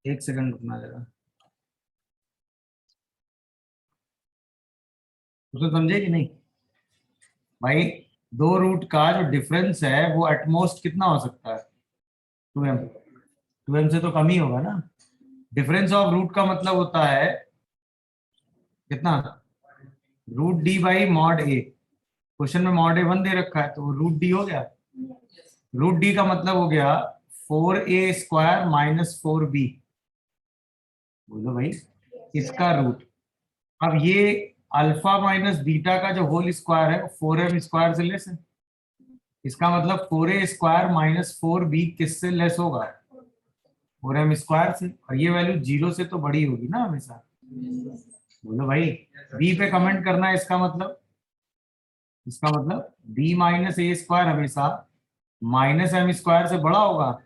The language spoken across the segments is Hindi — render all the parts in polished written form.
एक सेकंड रुकना जरा, उसको समझे कि नहीं भाई? दो रूट का जो डिफरेंस है वो एटमोस्ट कितना हो सकता है? 2m। 2m से तो कम ही होगा ना। डिफरेंस ऑफ रूट का मतलब होता है कितना? Root d by mod a. Question में मॉड ए 1 दे रखा है तो रूट डी हो गया। रूट डी का मतलब हो गया 4a² माइनस 4b। बोलो भाई, इसका रूट। अब ये अल्फा माइनस बीटा का जो होल स्क्वायर है 4m² से लेस है। इसका मतलब 4a² माइनस 4b किससे लेस होगा? 4m² से। और ये वैल्यू 0 से तो बड़ी होगी ना हमेशा। बोलो भाई, बी पे कमेंट करना है। इसका मतलब b माइनस a² हमेशा माइनस m² से बड़ा होगा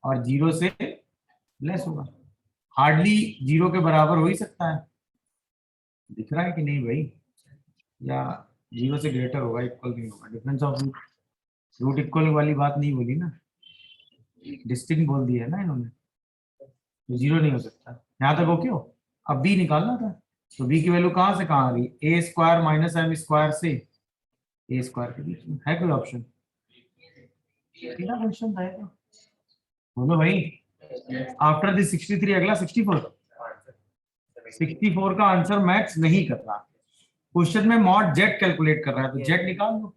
और 0 से लेस होगा। हार्डली 0 के बराबर हो ही सकता है। दिख रहा है कि नहीं भाई? या 0 से ग्रेटर होगा, इक्वल नहीं होगा। डिफरेंस ऑफ रूट इक्वल वाली बात नहीं बोली ना, डिस्टिंक्ट बोल दिया है ना इन्होंने, तो 0 नहीं हो सकता। यहाँ तक ओके हो? अब b निकालना था, तो b की वैल्यू कहाँ से कहाँ आ रही? a² माइनस m² से a² के बीच में है कोई ऑप्शन? क्वेश्चन था ये तो। बोलो भाई, आफ्टर दिस 63 अगला 64। 64 का आंसर मैच नहीं कर रहा। क्वेश्चन में मॉड जेड कैलकुलेट कर रहा है तो जेड निकाल दो।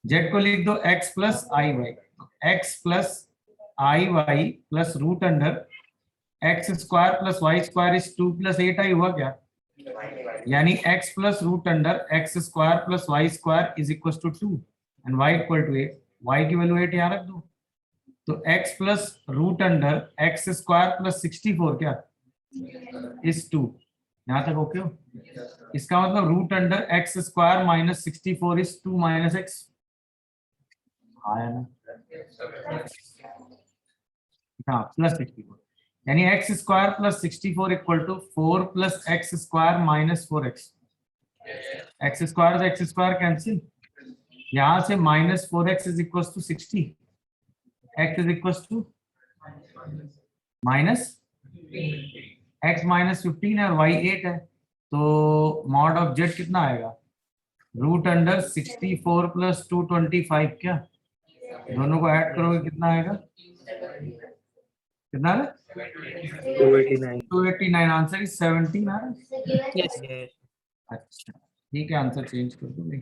जेड को लिख दो x plus i y. X plus i y plus root under x² plus y² is 2 plus 8i हुआ क्या? यानी x plus root under x² plus y² is equal to 2 and y equal to 8। y की वैल्यू 8 यहाँ रख दो। तो x plus root under x² plus 64 क्या इज 2। यहाँ तक ओके हो? इसका मतलब root under x² minus 64 is 2 minus x। आया ना? हाँ, प्लस 64 यानी x² plus 64 equal to 4 plus x² minus 4x। x² से x² कैंसिल, यहां से minus 4x is equal to 60। x is equal to minus x minus 15 है और y 8 है, तो मॉड ऑफ जेड कितना आएगा? रूट अंडर 64 प्लस 225 क्या? दोनों को ऐड करोगे कितना आएगा? कितना है? 289। आंसर इज 17 आ रहा है। Yes. अच्छा ठीक है, आंसर चेंज कर दो भाई।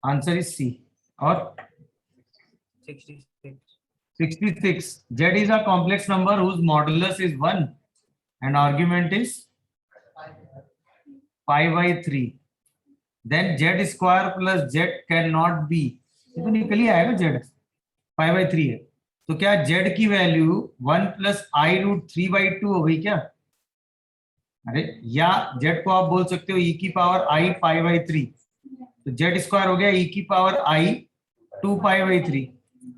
Answer is C. और 66। Z is a complex number whose modulus is 1 and argument is 5/3. Then Z square plus Z cannot be, ये तो निकल ही आएगा। Z 5/3 है तो क्या Z की वैल्यू 1 प्लस आई रूट 3/2 हो गई क्या? अरे, या Z को आप बोल सकते हो e की पावर i 5/3, तो Z² हो गया e की पावर i 2π/3।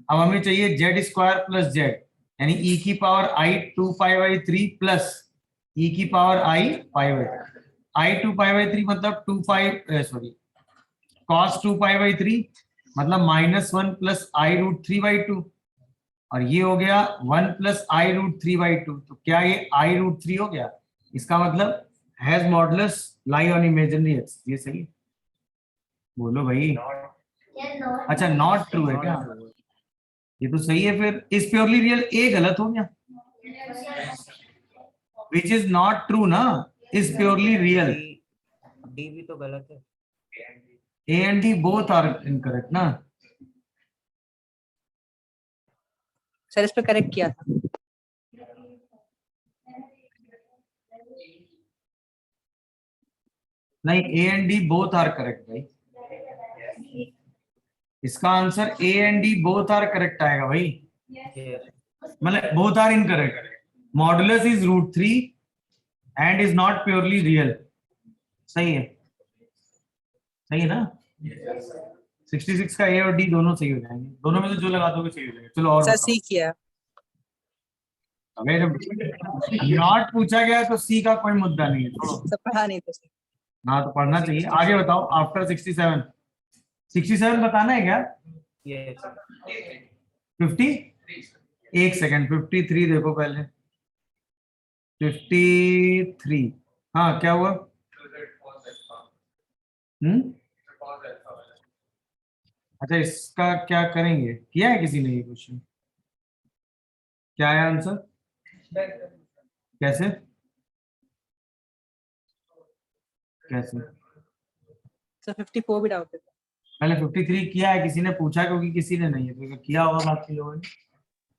अब हमें चाहिए Z² प्लस Z यानी e की पावर i 2π/3 प्लस e की पावर i π/3। i 2π/3 मतलब 2π सॉरी cos 2π/3 मतलब -1 प्लस आई रूट 3/2 और ये हो गया 1 प्लस आई रूट 3/2। तो क्या ये आई रूट 3 हो गया? इसका मतलब has modulus lie on imaginary x. ये सही है? बोलो भाई। अच्छा, नॉट ट्रू है क्या? ये तो सही है। फिर इज प्योरली रियल ए गलत हो गया, विच इज नॉट ट्रू ना। इज प्योरली रियल, डी भी तो गलत है। A and D both are incorrect ना। सर इस पे करेक्ट किया था। नहीं, A and D both are correct भाई। इसका answer A and D both are correct आएगा भाई। मतलब both are incorrect. Modulus is √3 and is not purely real. सही है? सही है ना? 66 का ए और डी दोनों सही हो जाएंगे। दोनों में से जो लगा दोगे सही हो जाएगा। चलो और सर बताओ। सी किया। अगर जब नॉट पूछा गया तो सी का कोई मुद्दा नहीं है। छोड़ो, सब पढ़ा नहीं था सर। हाँ तो पढ़ना चाहिए। आगे बताओ। आफ्टर 67 बताना है क्या? यस। 50, एक सेकेंड, 53 देखो पहले, 53, हाँ क्या हुआ? अच्छा इसका क्या करेंगे, किया है किसी ने ये क्वेश्चन? क्या है आंसर? कैसे कैसे? सर 54 भी डाउट है। पहले 53 किया है किसी ने, पूछा क्योंकि किसी ने नहीं है, तो किया होगा बाकी लोगों ने।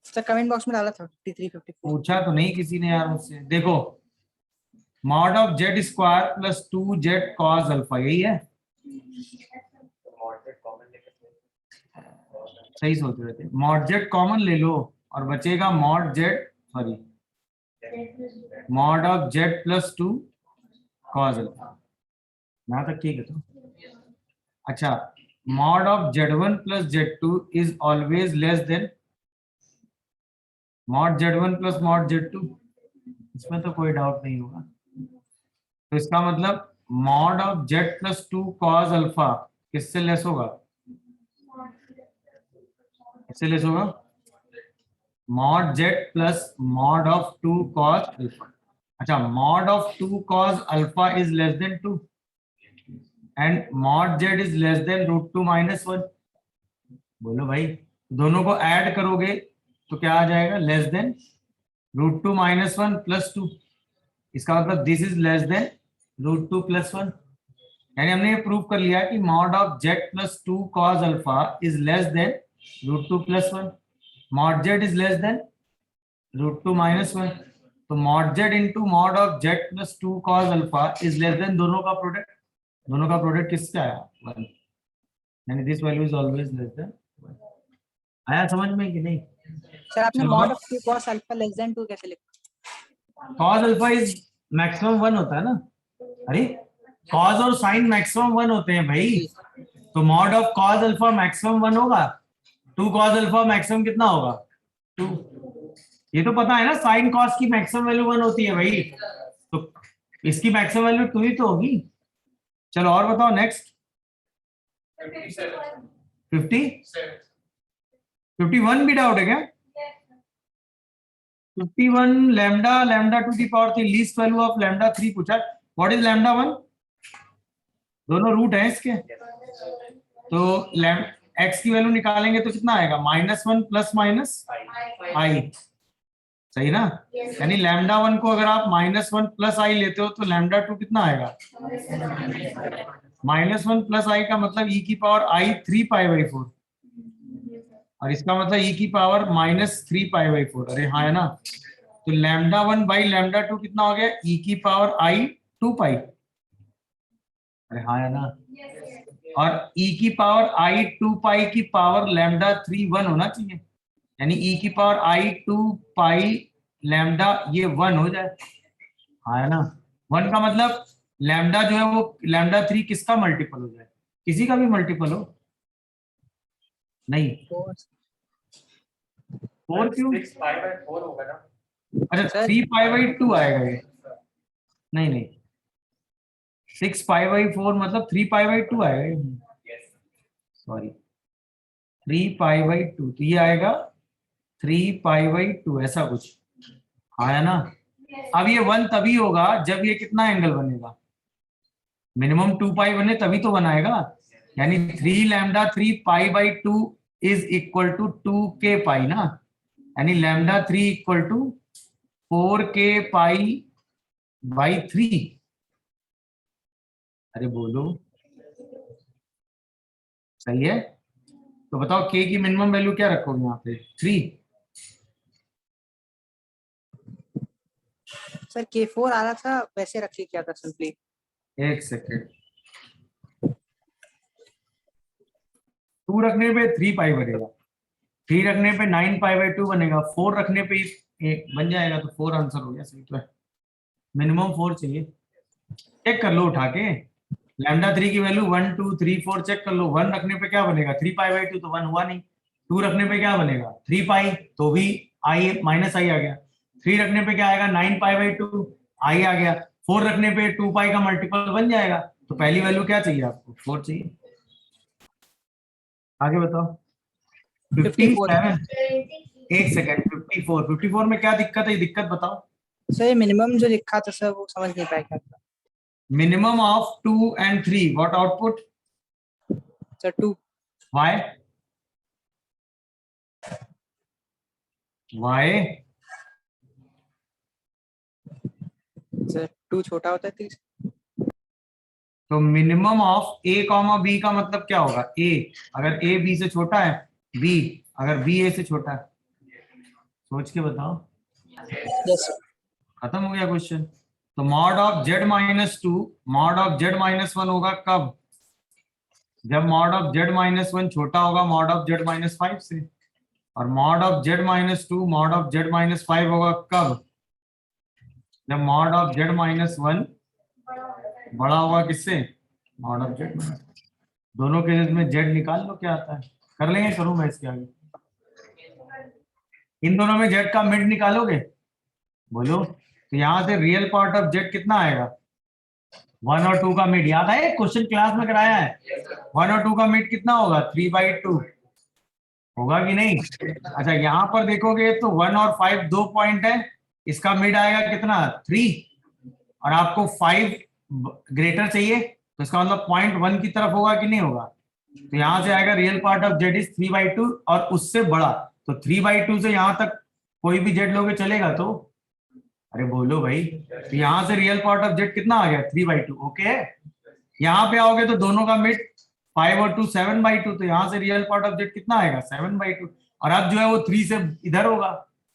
सर कमेंट बॉक्स में डाला था 53 54। पूछा तो नहीं किसी ने यार मुझसे। देखो mod of Z square plus 2z cos alpha, यही है, सही सोच रहे थे। मॉड जेड कॉमन ले लो और बचेगा mod Z, sorry mod of Z plus 2 cos alpha, यहाँ तक ठीक है। तो अच्छा, mod of z1 plus z2 is always less than mod z1 plus mod z2, इसमें तो कोई डाउट नहीं होगा। तो इसका मतलब mod of z plus 2 cos alpha किससे लेस होगा? किससे लेस होगा? Mod z plus mod of 2 cos alpha. अच्छा, mod of 2 cos alpha is less than 2 and mod z is less than √2 - 1। बोलो भाई, दोनों को ऐड करोगे तो क्या आ जाएगा? Less than √2 - 1 + 2। इसका मतलब दिस इज लेस देन √2 + 1। यानी हमने ये प्रूव कर लिया कि mod of z plus 2 cos alpha is less than √2 + 1। Mod z is less than √2 - 1। तो mod z into mod of z plus 2 cos alpha is less then दोनों का प्रोडक्ट। दोनों का प्रोडक्ट किसका आया? 1। यानी this value is always less than 1। आया समझ में कि नहीं? सर आपने चलो, mod of 2 cos alpha less than 2 कैसे लिखा? कॉस अल्फा इज मैक्सिमम 1 होता है ना। अरे कॉस और साइन मैक्सिमम 1 होते हैं भाई, तो mod of cos alpha maximum 1 होगा। 2 कॉस अल्फा मैक्सिमम कितना होगा? 2। ये तो पता है ना, साइन कॉस की मैक्सिमम वैल्यू 1 होती है भाई, तो इसकी मैक्सिमम वैल्यू 2 ही तो होगी। चलो और बताओ नेक्स्ट। 51 भी डाउट है क्या? 51 lambda to the power 3 least value of lambda 3 पूछा। What is lambda 1? दोनों रूट है इसके, तो एक्स की वैल्यू निकालेंगे तो कितना आएगा? -1 ± i, सही ना? यानी लैम्डा 1 को अगर आप -1 + i लेते हो तो लैम्डा 2 कितना आएगा? -1 + i का मतलब e की पावर i 3π/4, और इसका मतलब e की पावर -3π/4। अरे हाँ है ना? तो लैम्डा 1 बाई लैम्डा 2 कितना हो गया? e की पावर i 2π। अरे हाँ है ना? और e की पावर i 2π की पावर लैम्डा 3 1 होना चाहिए, यानी e की पावर i 2π लैम्डा ये 1 हो जाए। हाँ है ना? 1 का मतलब लैम्डा जो है वो लैम्डा 3 किसका मल्टीपल हो जाए? किसी का भी मल्टीपल हो नहीं। 4 क्यों? 6π/4 होगा ना। अच्छा सर 3π/2 आएगा ये। नहीं नहीं, 6π/4 मतलब 3π/2 आएगा। सॉरी 3π/2, तो ये आएगा 3π/2 ऐसा कुछ। हाँ है ना? अब ये 1 तभी होगा जब ये कितना एंगल बनेगा? मिनिमम 2π बने तभी तो बनाएगा। यानी 3 lambda 3π/2 is equal to 2k pi ना, यानी लैम्डा 3 इक्वल टू 4k π/3। अरे बोलो, सही है? तो बताओ k की मिनिमम वैल्यू क्या रखोगे यहाँ पे? 3। सर K4 आ रहा था वैसे रख के क्या था सिंपली। एक सेकेंड, 2 रखने पे 3π बनेगा, 3 रखने पे 9π/2 बनेगा, 4 रखने पे बन जाएगा, तो 4 आंसर हो गया। सही तो है, मिनिमम 4 चाहिए। चेक कर लो उठा के, लैम्डा 3 की वैल्यू 1 2 3 4 चेक कर लो। 1 रखने पे क्या बनेगा? 3π/2, तो 1 हुआ नहीं। 2 रखने पे क्या बनेगा? 3π, तो भी i -i आ गया। 3 रखने पे क्या आएगा? 9π/2, i आ गया। 4 रखने पे 2π का मल्टीपल बन जाएगा, तो पहली वैल्यू क्या चाहिए आपको? 4 चाहिए। आगे बताओ। 57, एक सेकेंड, 54 में क्या दिक्कत है, दिक्कत बताओ। सर मिनिमम जो लिखा था सर वो समझ नहीं पाया क्या था। Minimum of 2 and 3, what output? Sir 2। Why? Why? Sir 2 छोटा होता है 3 से। तो minimum of a comma b का मतलब क्या होगा? ए अगर ए बी से छोटा है, बी अगर बी ए से छोटा है। सोच के बताओ। Yes sir. खत्म हो गया क्वेश्चन। तो mod of z minus 2 mod of z minus 1 होगा कब? जब मॉड ऑफ जेड माइनस 1 छोटा होगा मॉड ऑफ जेड माइनस 5 से। और mod of z minus 2 mod of z minus 5 होगा कब? जब मॉड ऑफ जेड माइनस 1 बड़ा होगा किससे? Mod of z minus. दोनों केसेस में जेड निकाल लो क्या आता है। कर लेंगे, करूं मैं इसके आगे? इन दोनों में जेड का मिड निकालोगे? बोलो। तो यहां से रियल पार्ट ऑफ जेड कितना आएगा? 1 और 2 का मिड याद है, क्वेश्चन क्लास में कराया है। 1 और 2 का मिड कितना होगा? 3/2 होगा कि नहीं? अच्छा यहां पर देखोगे तो 1 और 5 दो पॉइंट है, इसका मिड आएगा कितना? 3। और आपको 5 ग्रेटर चाहिए, तो इसका मतलब पॉइंट 1 की तरफ होगा कि नहीं होगा? तो यहां से आएगा real part of z is 3/2 और उससे बड़ा। तो 3/2 से यहां तक कोई भी जेड लोगे चलेगा? तो अरे बोलो भाई। तो यहां से रियल पार्ट ऑफ जेड कितना आ गया? 3/2। ओके है। यहाँ पे आओगे तो दोनों का मिड 5 और 2 7/2, तो यहाँ से रियल पार्ट ऑफ जेड कितना आएगा? 7/2। और अब जो है वो 3 से इधर होगा,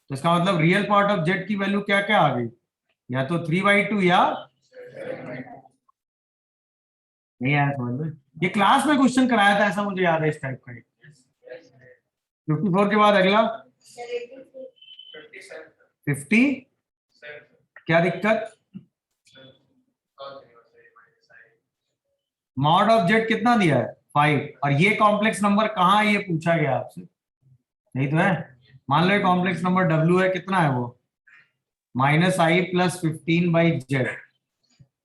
तो इसका मतलब रियल पार्ट ऑफ जेड की वैल्यू क्या क्या आ गई? या तो 3/2 या नहीं आया समझ में? ये क्लास में क्वेश्चन कराया था ऐसा मुझे याद है, इस टाइप का। 54 के बाद अगला 50। क्या दिक्कत? मॉड ऑफ जेड कितना दिया है? 5। और ये कॉम्प्लेक्स नंबर कहाँ है ये पूछा गया आपसे, नहीं तो है? मान लो कॉम्प्लेक्स नंबर W है, कितना है वो? -i+15/z,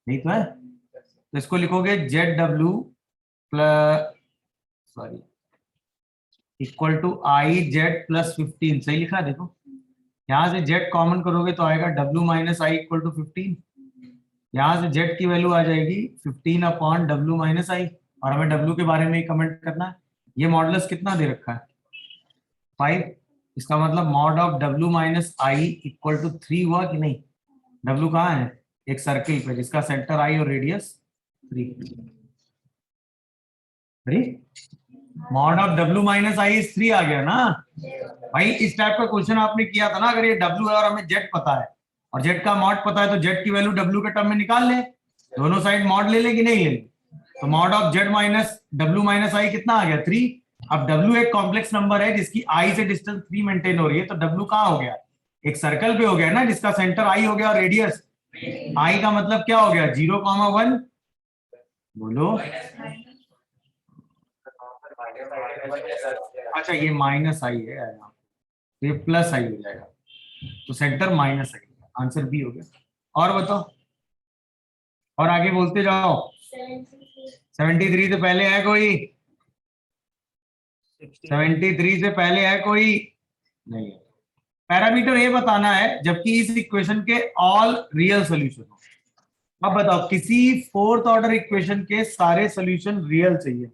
नहीं तो है? तो इसको लिखोगे ZW plus sorry equal to i z+15। सही लिखा है देखो। यहां से z कॉमन करोगे तो आएगा W - i = 15। यहाँ से z की वैल्यू आ जाएगी 15/W - i। और हमें W के बारे में ही कमेंट करना है। ये मॉडुलस कितना दे रखा है? 5। इसका मतलब मॉड ऑफ W - i = 3 हुआ कि नहीं? W कहाँ है? एक सर्किल पे जिसका सेंटर i और radius 3। Mod of W - i is 3 आ गया ना भाई। इस टाइप का क्वेश्चन आपने किया था ना, अगर ये W है और हमें Z पता है और Z का मॉड पता है तो Z की वैल्यू W के टर्म में निकाल ले। दोनों साइड मॉड ले ले कि नहीं ले ले? तो mod of Z - W - i कितना आ गया? 3। अब W एक कॉम्प्लेक्स नंबर है जिसकी I से डिस्टेंस 3 मेंटेन हो रही है, तो W कहाँ हो गया? एक सर्कल पे हो गया ना जिसका सेंटर I हो गया और रेडियस I का मतलब क्या हो गया? 0,1। बोलो। अच्छा ये -i है यहाँ, तो ये +i हो जाएगा, तो सेंटर -i। आंसर बी हो गया। और बताओ, और आगे बोलते जाओ। 73 से पहले है कोई? 73 से पहले है कोई? नहीं है। पैरामीटर ये बताना है जबकि इस इक्वेशन के ऑल रियल सोल्यूशन हो। अब बताओ किसी फोर्थ ऑर्डर इक्वेशन के सारे सोल्यूशन रियल चाहिए।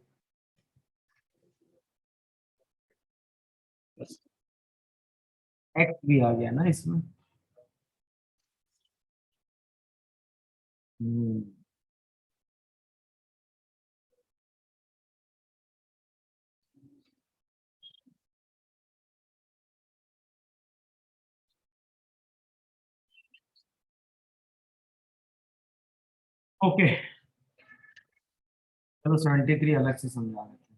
एक्स भी आ गया ना इसमें। हम्म। ओके चलो 73 अलग से समझा देते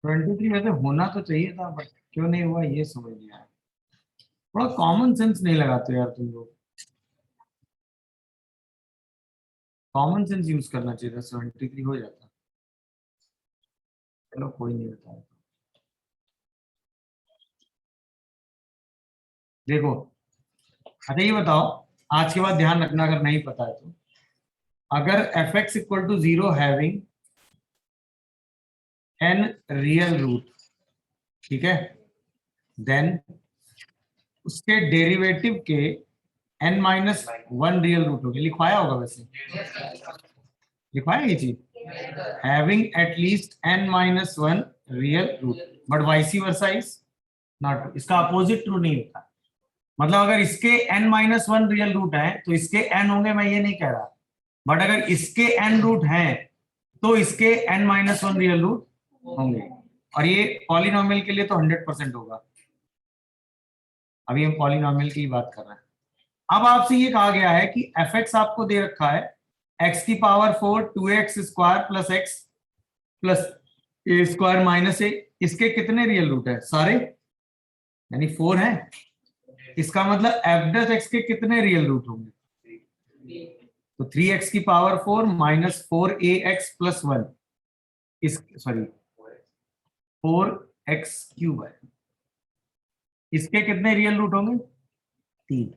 हैं। 23 वैसे होना तो चाहिए था बट क्यों नहीं हुआ ये समझ नहीं आया। थोड़ा कॉमन सेंस नहीं लगाते यार तुम लोग। कॉमन सेंस यूज करना चाहिए था, 73 हो जाता। चलो कोई नहीं होता। देखो अच्छा ये बताओ, आज के बाद ध्यान रखना अगर नहीं पता है तो। अगर fx equal to 0 having n real root, ठीक है, देन उसके डेरिवेटिव के n माइनस 1 रियल रूट होंगे। लिखवाया होगा वैसे, लिखवाया ये चीज, having at least n minus 1 real root, but vice versa is not, इसका अपोजिट ट्रू नहीं होता। मतलब अगर इसके n माइनस 1 रियल रूट है तो इसके n होंगे, मैं ये नहीं कह रहा, बट अगर इसके n रूट हैं तो इसके n माइनस 1 रियल रूट होंगे। और ये पॉलिनोमियल के लिए तो 100% होगा। अभी हम पॉलिनोमियल की बात कर रहे हैं। अब आपसे ये कहा गया है कि fx आपको दे रखा है x की power 4 2x square plus x plus A square minus A, इसके कितने रियल रूट है? सारे, यानी 4 है। इसका मतलब f डैश x के कितने रियल रूट होंगे? तो 3x की पावर 4 माइनस 4ax प्लस 1, इस सॉरी 4x क्यूब है, इसके कितने रियल रूट होंगे? 3,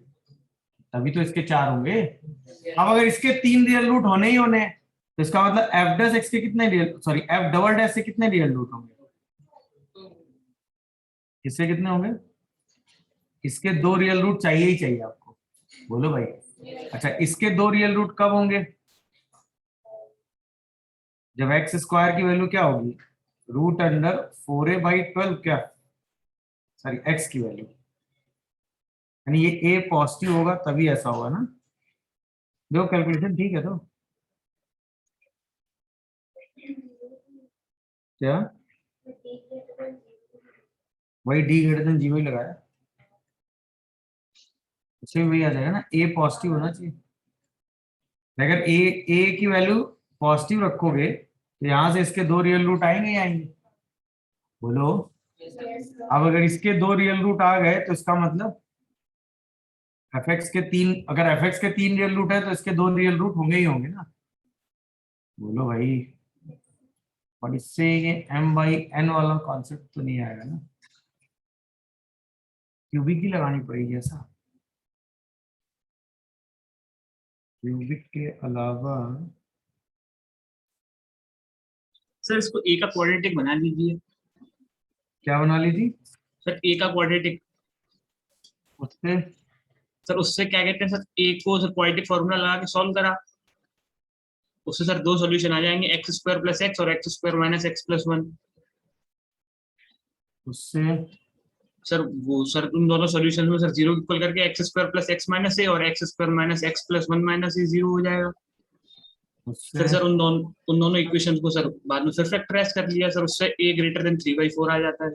तभी तो इसके 4 होंगे। अब अगर इसके 3 रियल रूट होने ही होने हैं तो इसका मतलब f डैश x के कितने real, sorry f double dash से कितने रियल रूट होंगे? इससे कितने होंगे? इसके 2 रियल रूट चाहिए ही चाहिए आपको, बोलो भाई। अच्छा, इसके 2 रियल रूट कब होंगे? जब एक्स स्क्वायर की वैल्यू क्या होगी? रूट अंडर 4a/12, क्या सॉरी एक्स की वैल्यू, यानी ये ए पॉजिटिव होगा तभी ऐसा होगा ना। देखो कैलकुलेशन ठीक है तो क्या, वही डी ग्रेटर देन जीरो ही लगाया, उससे भी वही आ जाएगा ना, ए पॉजिटिव होना चाहिए। अगर ए की वैल्यू पॉजिटिव रखोगे तो यहां से इसके 2 रियल रूट आएंगे ही आएंगे, बोलो। अब अगर इसके 2 रियल रूट आ गए तो इसका मतलब fx के 3, अगर fx के 3 रियल रूट है तो इसके 2 रियल रूट होंगे ही होंगे ना, बोलो भाई। और इससे ये m/n वाला कॉन्सेप्ट तो नहीं आएगा ना, क्यूबिक ही लगानी पड़ेगी ऐसा। क्यूबिक के अलावा सर इसको ए का क्वाड्रेटिक बना लीजिए। क्या बना ली थी सर ए का क्वाड्रेटिक, उससे? सर उससे क्या कहते हैं सर, ए को सर क्वाड्रेटिक फॉर्मूला लगा के सॉल्व करा, उससे सर 2 सॉल्यूशन आ जाएंगे, एक्स स्क्वायर प्लस एक्स और x square minus x plus 1। उससे सर वो सर उन दोनों सॉल्यूशन में सर 0 इक्वल करके x square plus x minus a और x square minus x plus 1 minus a 0 हो जाएगा। उससे फिर सर उन दोनों इक्वेशन को सर बाद में फिर फैक्टराइज कर लिया सर, उससे a ग्रेटर देन 3/4 आ जाता है।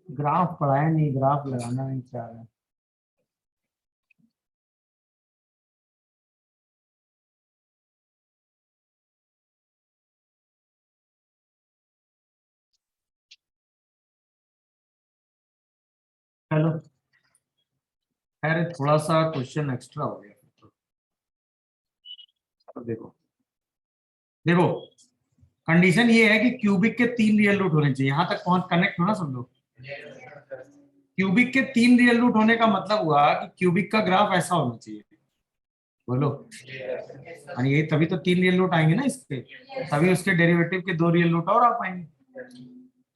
ग्राफ पढ़ाया नहीं, ग्राफ लगाना नहीं चाह रहा। चलो खैर, थोड़ा सा क्वेश्चन एक्स्ट्रा हो गया। तो देखो देखो कंडीशन ये है कि क्यूबिक के 3 रियल रूट होने चाहिए। यहां तक पहुंच कनेक्ट हो ना सब लोग? क्यूबिक के 3 रियल रूट होने का मतलब हुआ कि क्यूबिक का ग्राफ ऐसा होना चाहिए, बोलो। और ये तभी तो 3 रियल रूट आएंगे ना इसके, तभी उसके डेरिवेटिव के 2 रियल रूट और आ पाएंगे।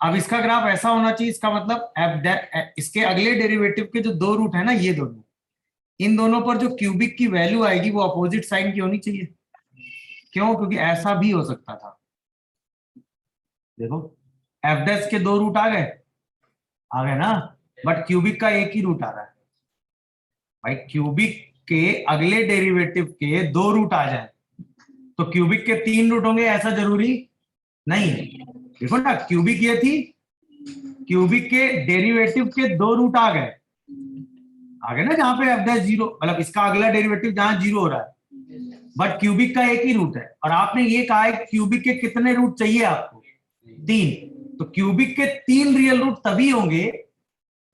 अब इसका ग्राफ ऐसा होना चाहिए, इसका मतलब इसके अगले डेरिवेटिव के जो 2 रूट है ना, ये दोनों, इन दोनों पर जो क्यूबिक की वैल्यू आएगी वो अपोजिट साइन की होनी चाहिए। क्यों? क्योंकि ऐसा भी हो सकता था। देखो एफ डैश के 2 रूट आ गए ना, बट क्यूबिक का एक ही रूट आ रहा है। भाई क्यूबिक के अगले डेरिवेटिव के 2 रूट आ जाए तो क्यूबिक के 3 रूट होंगे ऐसा जरूरी नहीं है। देखो ना, क्यूबिक ये थी, क्यूबिक के डेरिवेटिव के 2 रूट आ गए ना, जहां पे एफ डैश 0, मतलब इसका अगला डेरिवेटिव जहां 0 हो रहा है, बट क्यूबिक का एक ही रूट है। और आपने ये कहा है क्यूबिक के कितने रूट चाहिए आपको? 3। तो क्यूबिक के 3 रियल रूट तभी होंगे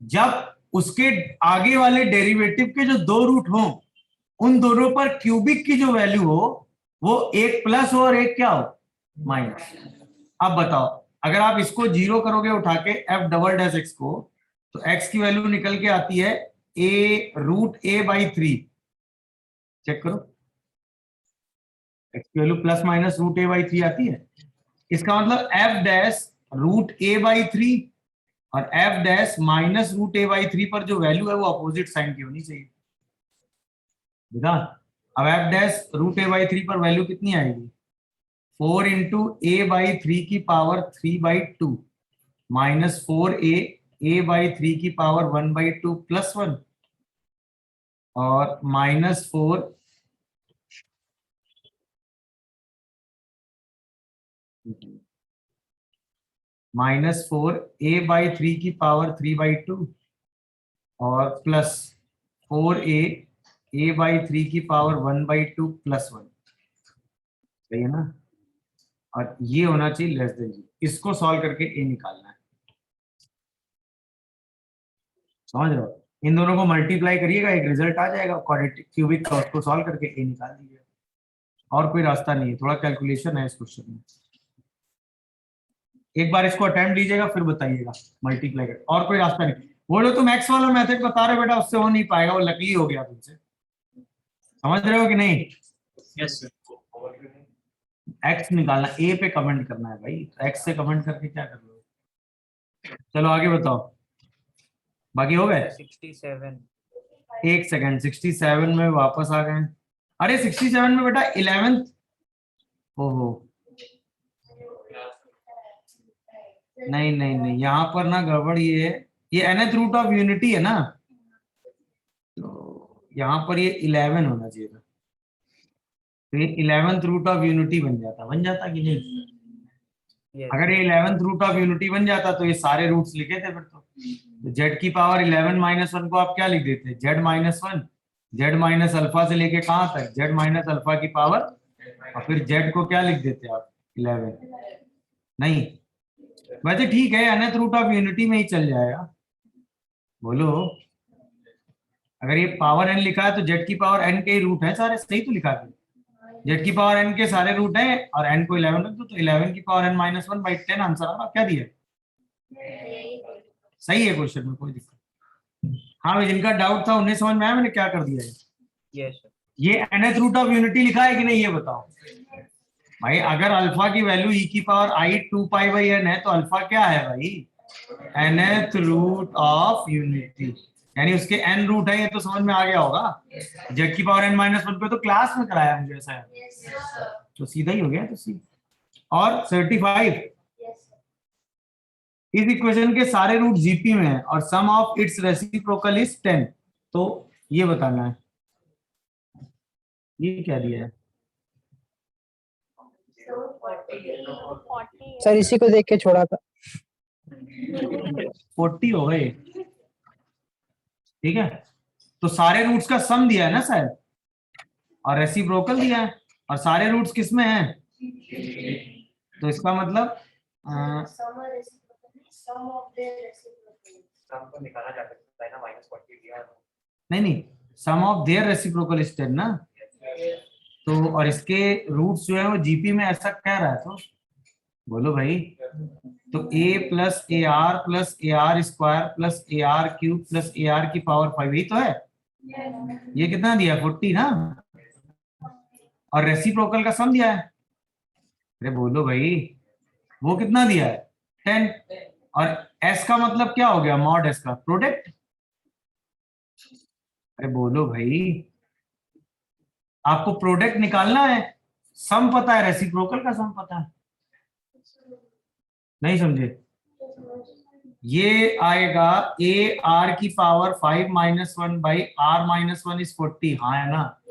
जब उसके आगे वाले डेरिवेटिव के जो 2 रूट हों उन दोनों पर क्यूबिक की जो वैल्यू हो वो एक प्लस हो और एक क्या हो, माइनस। अब बताओ, अगर आप इसको जीरो करोगे उठा के एफ डबल डैश एक्स को, तो एक्स की वैल्यू निकल के आती है a√a/3। चेक करो, एक्स की वैल्यू प्लस माइनस √a/3 आती है। इसका मतलब एफ डैश √a/3 और एफ डैश माइनस √a/3 पर जो वैल्यू है वो अपोजिट साइन की होनी चाहिए। देखा, अब एफ डैश √a/3 पर वैल्यू कितनी आएगी, 4 इंटू a/3 की पावर 3/2 माइनस 4a a/3 की पावर 1/2 प्लस 1 और माइनस 4 a/3 की पावर 3/2 और प्लस 4a a/3 की पावर 1/2 प्लस 1। सही है ना, और ये होना चाहिए लेस देन जी। इसको सॉल्व करके a निकालना है, समझ रहे हो? इन दोनों को मल्टीप्लाई करिएगा, एक रिजल्ट आ जाएगा क्वाड्रेटिक क्यूबिक का, उसको सॉल्व करके a निकाल दीजिएगा। और कोई रास्ता नहीं है, थोड़ा कैलकुलेशन है इस क्वेश्चन में। एक बार इसको अटेम्प्ट लीजिएगा फिर बताइएगा मल्टीप्लाई कर, और कोई रास्ता नहीं। वो लोग तुम एक्स वाला मेथड बता रहे हो बेटा, उससे हो नहीं पाएगा, वो लकली हो गया तुमसे। समझ रहे हो कि नहीं? Yes sir. एक्स निकालना, ए पे कमेंट करना है भाई, एक्स से कमेंट करके क्या कर लो। चलो आगे बताओ, बाकी हो गए। 67। एक सेकंड, 67 में वापस आ गए। अरे 67 में बेटा 11th, ओहो नहीं नहीं नहीं, यहाँ पर ना गड़बड़ ये है, ये nth रूट ऑफ यूनिटी है ना, तो यहाँ पर ये 11 होना चाहिए था, तो ये 11th रूट ऑफ यूनिटी बन जाता कि नहीं? Yes. अगर ये 11th रूट ऑफ यूनिटी बन जाता तो ये सारे रूट्स लिखे थे फिर तो जेड की पावर 11 माइनस 1 को आप क्या लिख देते, Z minus 1, Z minus alpha से लेके कहाँ तक, जेड माइनस अल्फा की पावर, और फिर जेड को क्या लिख देते आप 11। नहीं, वैसे ठीक है, nth रूट ऑफ यूनिटी में ही चल जाएगा। बोलो, अगर ये पावर n लिखा है तो जेड की पावर n के ही रूट है सारे, सही तो लिखा है, जेड की पावर n के सारे रूट हैं और n को 11 रख दो, तो 11 की पावर n माइनस 1/10 आंसर आ रहा। क्या दिया, सही है क्वेश्चन में, कोई दिक्कत। हाँ भाई, जिनका डाउट था उन्हें समझ में आया मैंने क्या कर दिया है? Yes, sir. ये nth रूट ऑफ यूनिटी लिखा है कि नहीं, ये बताओ भाई। अगर अल्फा की वैल्यू e की पावर i 2π/n है तो अल्फा क्या है भाई, nth रूट ऑफ यूनिटी, यानी उसके n रूट है, ये तो समझ में आ गया होगा। जेड की पावर n माइनस 1 पे तो क्लास में कराया मुझे ऐसा है, तो सीधा ही हो गया। तो सी और 35 इस इक्वेशन के सारे रूट जीपी में है और सम ऑफ इट्स रेसिप्रोकल इज 10, तो ये बताना है। ये क्या दिया है? सर इसी को देख के छोड़ा था। 40 हो गए, ठीक है। तो सारे रूट्स का सम दिया है ना शायद, और रेसिप्रोकल दिया है, और सारे रूट्स किस में हैं, तो इसका मतलब नहीं, सम ऑफ देयर रेसिप्रोकल इज 10 ना, तो और इसके रूट्स जो है वो जीपी में ऐसा कह रहा है, तो बोलो भाई, तो a plus A R plus A R square plus A R cube plus A R की पावर 5, यही तो है। ये कितना दिया, 40 ना, और रेसिप्रोकल का सम दिया है। अरे बोलो भाई, वो कितना दिया है, 10, और s का मतलब क्या हो गया, मॉड s का प्रोडक्ट। अरे बोलो भाई, आपको प्रोडक्ट निकालना है, सम पता है, रेसिप्रोकल का सम पता है, नहीं समझे? ये आएगा ए आर की power 5 minus 1/r minus 1 is 40, हाँ है ना।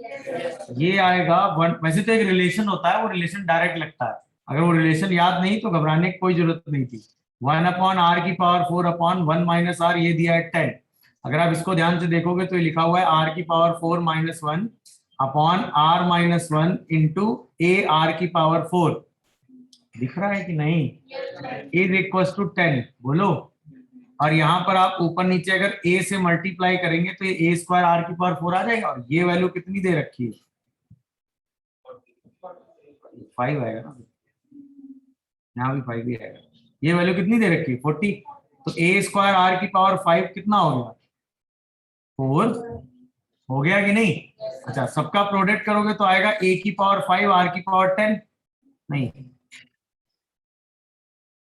ये आएगा 1, वैसे तो एक रिलेशन होता है, वो रिलेशन डायरेक्ट लगता है, अगर वो रिलेशन याद नहीं तो घबराने की कोई जरूरत नहीं थी। 1/r की पावर 4/1 माइनस r, ये दिया है 10। अगर आप इसको ध्यान से देखोगे तो ये लिखा हुआ है r की power 4 minus 1 upon r minus 1 into A R की पावर 4, दिख रहा है कि नहीं, इज इक्वल टू 10। बोलो, और यहाँ पर आप ऊपर नीचे अगर a से मल्टीप्लाई करेंगे तो ये a स्क्वायर r की पावर 4 आ जाएगा, और ये वैल्यू कितनी दे रखी है 5 आएगा ना, यहाँ भी 5 ही आएगा। ये वैल्यू कितनी दे रखी है 40, तो a स्क्वायर r की पावर 5 कितना हो गया 4 हो गया कि नहीं। अच्छा, सबका प्रोडक्ट करोगे तो आएगा a की पावर 5 r की पावर 10, नहीं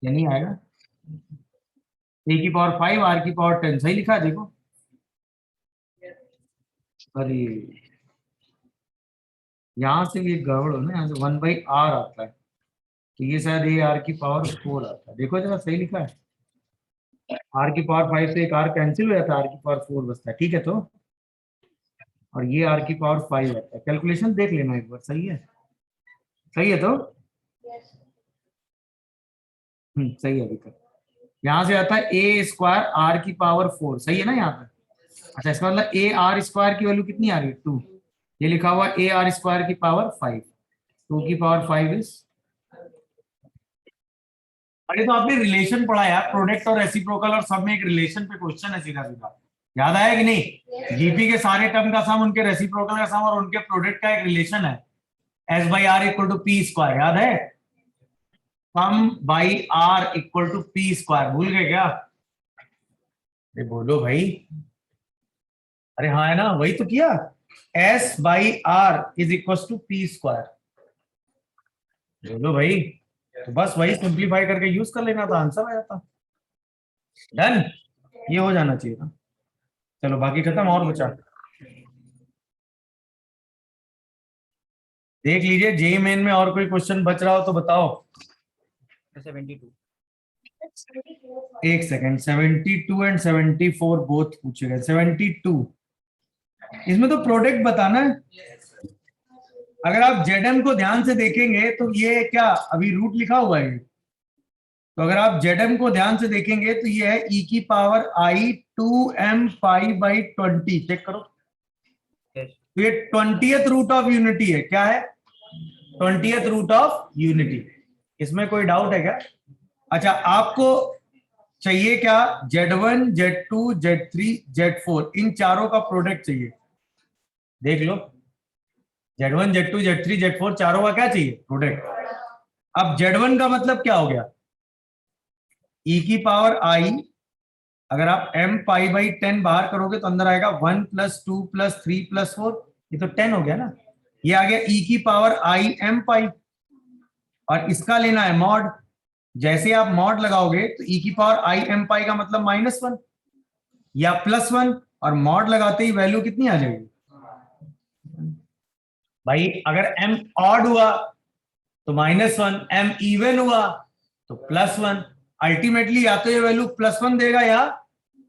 ये नहीं आएगा, a की पावर 5 r की पावर 10 सही लिखा है देखो। अरे यहां से भी एक गड़बड़ हो ना, यहाँ से 1/r आता है, तो ये शायद a r की पावर 4 आता है, देखो जरा सही लिखा है। r की पावर 5 से एक r कैंसिल हो जाता है, r की पावर 4 बचता है, ठीक है। तो और ये r की पावर 5 आता है, कैलकुलेशन देख लेना एक बार, सही है, सही है। तो सही है अभी तक। यहाँ से आता है a स्क्वायर r की पावर 4, सही है ना यहाँ पे। अच्छा, इसका मतलब a r स्क्वायर की वैल्यू कितनी आ रही है 2, ये लिखा हुआ a r स्क्वायर की पावर 5, 2 की पावर 5 इज। अरे तो आपने रिलेशन पढ़ा यार, प्रोडक्ट और रेसिप्रोकल और सब में एक रिलेशन पे क्वेश्चन है सीधा सीधा, याद आया कि नहीं। जीपी के सारे टर्म का सम, उनके रेसिप्रोकल का सम और उनके प्रोडक्ट का एक रिलेशन है, s by r equal to p square, याद है। Sum by r equal to p square, भूल गए क्या। अरे बोलो भाई, अरे हाँ है ना, वही तो किया, s by r is equal to p square, बोलो भाई। तो बस वही सिंप्लीफाई करके यूज कर लेना था, आंसर आ जाता। डन, ये हो जाना चाहिए था। चलो बाकी खत्म, और बचा देख लीजिए। जेई मेन में और कोई क्वेश्चन बच रहा हो तो बताओ। 72 एक सेकेंड, 72 एंड 74 बोथ पूछे गए। 72 इसमें तो प्रोडक्ट बताना है। अगर आप जेडएम को ध्यान से देखेंगे तो ये क्या अभी रूट लिखा हुआ है, तो अगर आप जेडएम को ध्यान से देखेंगे तो ये है e की power i 2m pi by 20, check करो। yes तो ये 20th रूट ऑफ यूनिटी है, क्या है 20th रूट ऑफ यूनिटी, इसमें कोई डाउट है क्या। अच्छा, आपको चाहिए क्या Z1 Z2 Z3 Z4, इन चारों का प्रोडक्ट चाहिए, देख लो। Z1 Z2 Z3 Z4 चारों का क्या चाहिए प्रोडक्ट। अब Z1 का मतलब क्या हो गया, e की पावर i, अगर आप m पाई बाई 10 बाहर करोगे तो अंदर आएगा 1 प्लस 2 प्लस 3 प्लस 4, ये तो 10 हो गया ना। ये आ गया e की पावर i m पाई, और इसका लेना है मॉड। जैसे आप मॉड लगाओगे तो e की पावर i m पाई का मतलब -1 या +1, और मॉड लगाते ही वैल्यू कितनी आ जाएगी भाई। अगर m ऑड हुआ तो -1, m इवन हुआ तो +1, अल्टीमेटली या तो ये वैल्यू +1 देगा या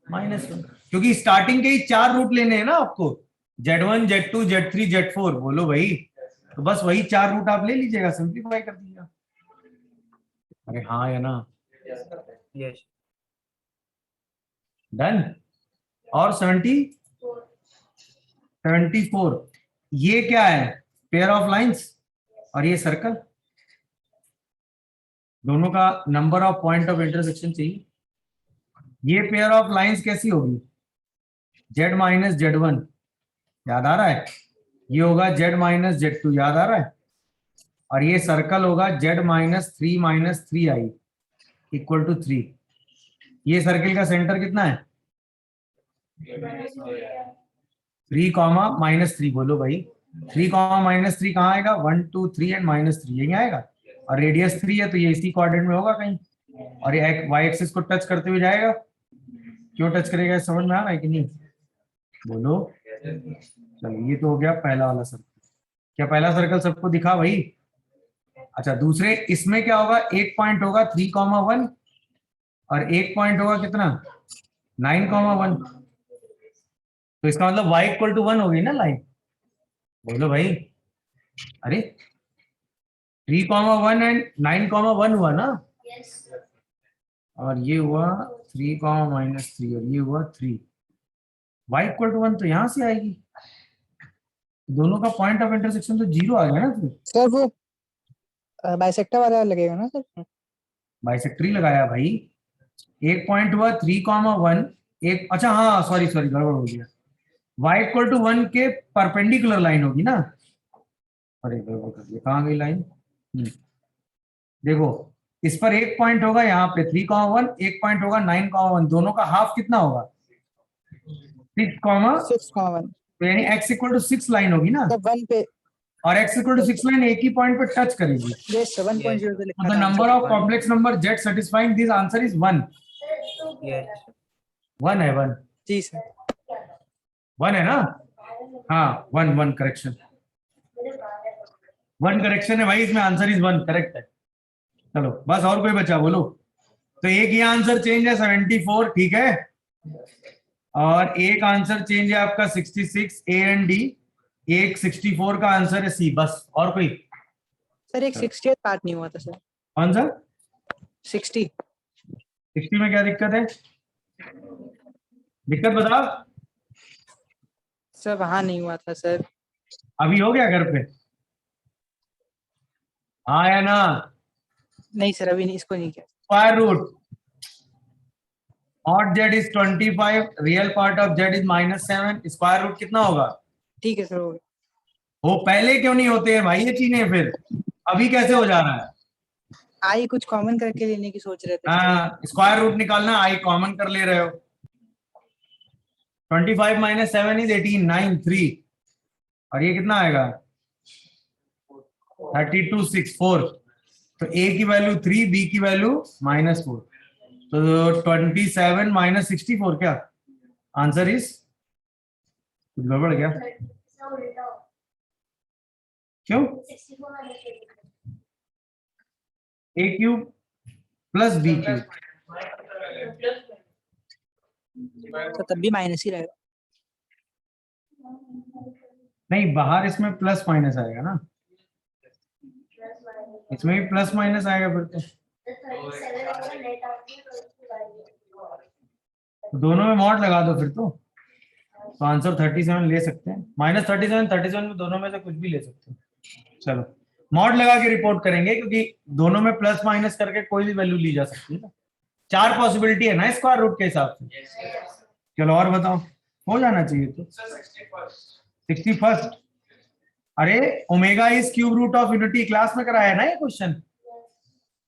-1, क्योंकि स्टार्टिंग के ही 4 रूट लेने हैं ना आपको, Z1 Z2 Z3 Z4, बोलो भाई। तो बस वही 4 रूट आप ले लीजिएगा, सिंप्लीफाई कर दीजिएगा। अरे हाँ या ना, yes डन। और 74 ये क्या है, पेयर ऑफ लाइंस, और ये सर्कल, दोनों का number of point of intersection चाहिए। ये पेयर ऑफ लाइंस कैसी होगी, Z माइनस Z1, याद आ रहा है, ये होगा Z माइनस Z2, याद आ रहा है, और ये सर्कल होगा Z minus 3 i equal to 3। ये सर्किल का सेंटर कितना है 3 कॉमा -3, बोलो भाई 3 कॉमा -3 कहाँ आएगा, 1 2 3 एंड -3 यही आएगा, और रेडियस 3 है तो ये इसी कोऑर्डिनेट में होगा कहीं, और ये y एक्सिस को टच करते हुए जाएगा। क्यों टच करेगा, समझ में आ रहा है कि नहीं, बोलो। चलो ये तो हो गया पहला वाला सर्कल। क्या पहला सर्कल सबको दिखा भाई। अच्छा, दूसरे इसमें क्या होगा, एक पॉइंट होगा 3,1 और एक पॉइंट होगा कितना 9,1, तो इसका मतलब y इक्वल टू 1 होगी ना लाइन, बोलो भाई। अरे 3,1 एंड 9,1 हुआ ना, और ये हुआ 3, -3, और ये हुआ 3, y इक्वल टू 1 तो यहां से आएगी, दोनों का पॉइंट ऑफ इंटरसेक्शन तो 0 आ गया ना फिर। सर वो बाइसेक्टर वाला लगेगा ना सर। बाइसेक्टर ही लगाया भाई, एक पॉइंट हुआ 3,1 एक, अच्छा हाँ सॉरी सॉरी गड़बड़ हो गया, y इक्वल टू 1 के परपेंडिकुलर लाइन होगी ना, अरे गड़बड़ कर दिया, कहाँ गई लाइन? देखो इस पर एक पॉइंट होगा यहाँ पे 3,1, एक पॉइंट होगा 9,1, दोनों का हाफ कितना होगा 6, 6,1 तो यानी x इक्वल टू 6 लाइन होगी ना, मतलब 1 पे और x इक्वल टू 6 लाइन एक ही पॉइंट पे टच करेगी, ये 7.0 पे तो लिखा द था number answer. Of complex number z satisfying this answer is 1 Yes. 1 है 1 जी सर। 1 है ना, हाँ 1 करेक्शन 1 करेक्शन है भाई, इसमें आंसर इज 1 करेक्ट है। चलो बस और कोई बचा बोलो, तो एक ये आंसर चेंज है 74 ठीक है, और एक आंसर चेंज है आपका 66 ए एंड डी, एक 64 का आंसर है सी, बस और कोई? सर एक 60th पार्ट नहीं हुआ था सर। कौन सा 60 60 में क्या दिक्कत है, दिक्कत बताओ। सर वहां नहीं हुआ था सर। अभी हो गया घर पे, हाँ या ना? नहीं सर अभी नहीं, इसको नहीं किया। Square root of z is 25, real part of z is -7, square root कितना होगा? ठीक है सर हो गया। वो पहले क्यों नहीं होते हैं भाई ये चीजें, फिर अभी कैसे हो जा रहा है? आई कुछ कॉमन करके लेने की सोच रहे थे। हाँ स्क्वायर रूट निकालना, आई कॉमन कर ले रहे हो, 25 - 7 इज 18, 9 3, और ये कितना आएगा 32 6 4, तो ए की वैल्यू 3, बी की वैल्यू -4, तो 27 - 64 क्या आंसर इज, गड़बड़ गया क्यों? ए क्यूब प्लस बी क्यूब, तो तब भी माइनस ही रहेगा। नहीं बाहर इसमें प्लस माइनस आएगा ना, इसमें भी प्लस माइनस आएगा फिर तो दोनों में मॉड लगा दो फिर तो आंसर 37 ले सकते हैं, -37 37 में दोनों में से कुछ भी ले सकते हैं। चलो मॉड लगा के रिपोर्ट करेंगे, क्योंकि दोनों में प्लस माइनस करके कोई भी वैल्यू ली जा सकती है ना, 4 पॉसिबिलिटी है ना स्क्वायर रूट के हिसाब से। चलो और बताओ, हो जाना चाहिए तो 61st, अरे omega is cube root of unity, class में कराया है ना ये क्वेश्चन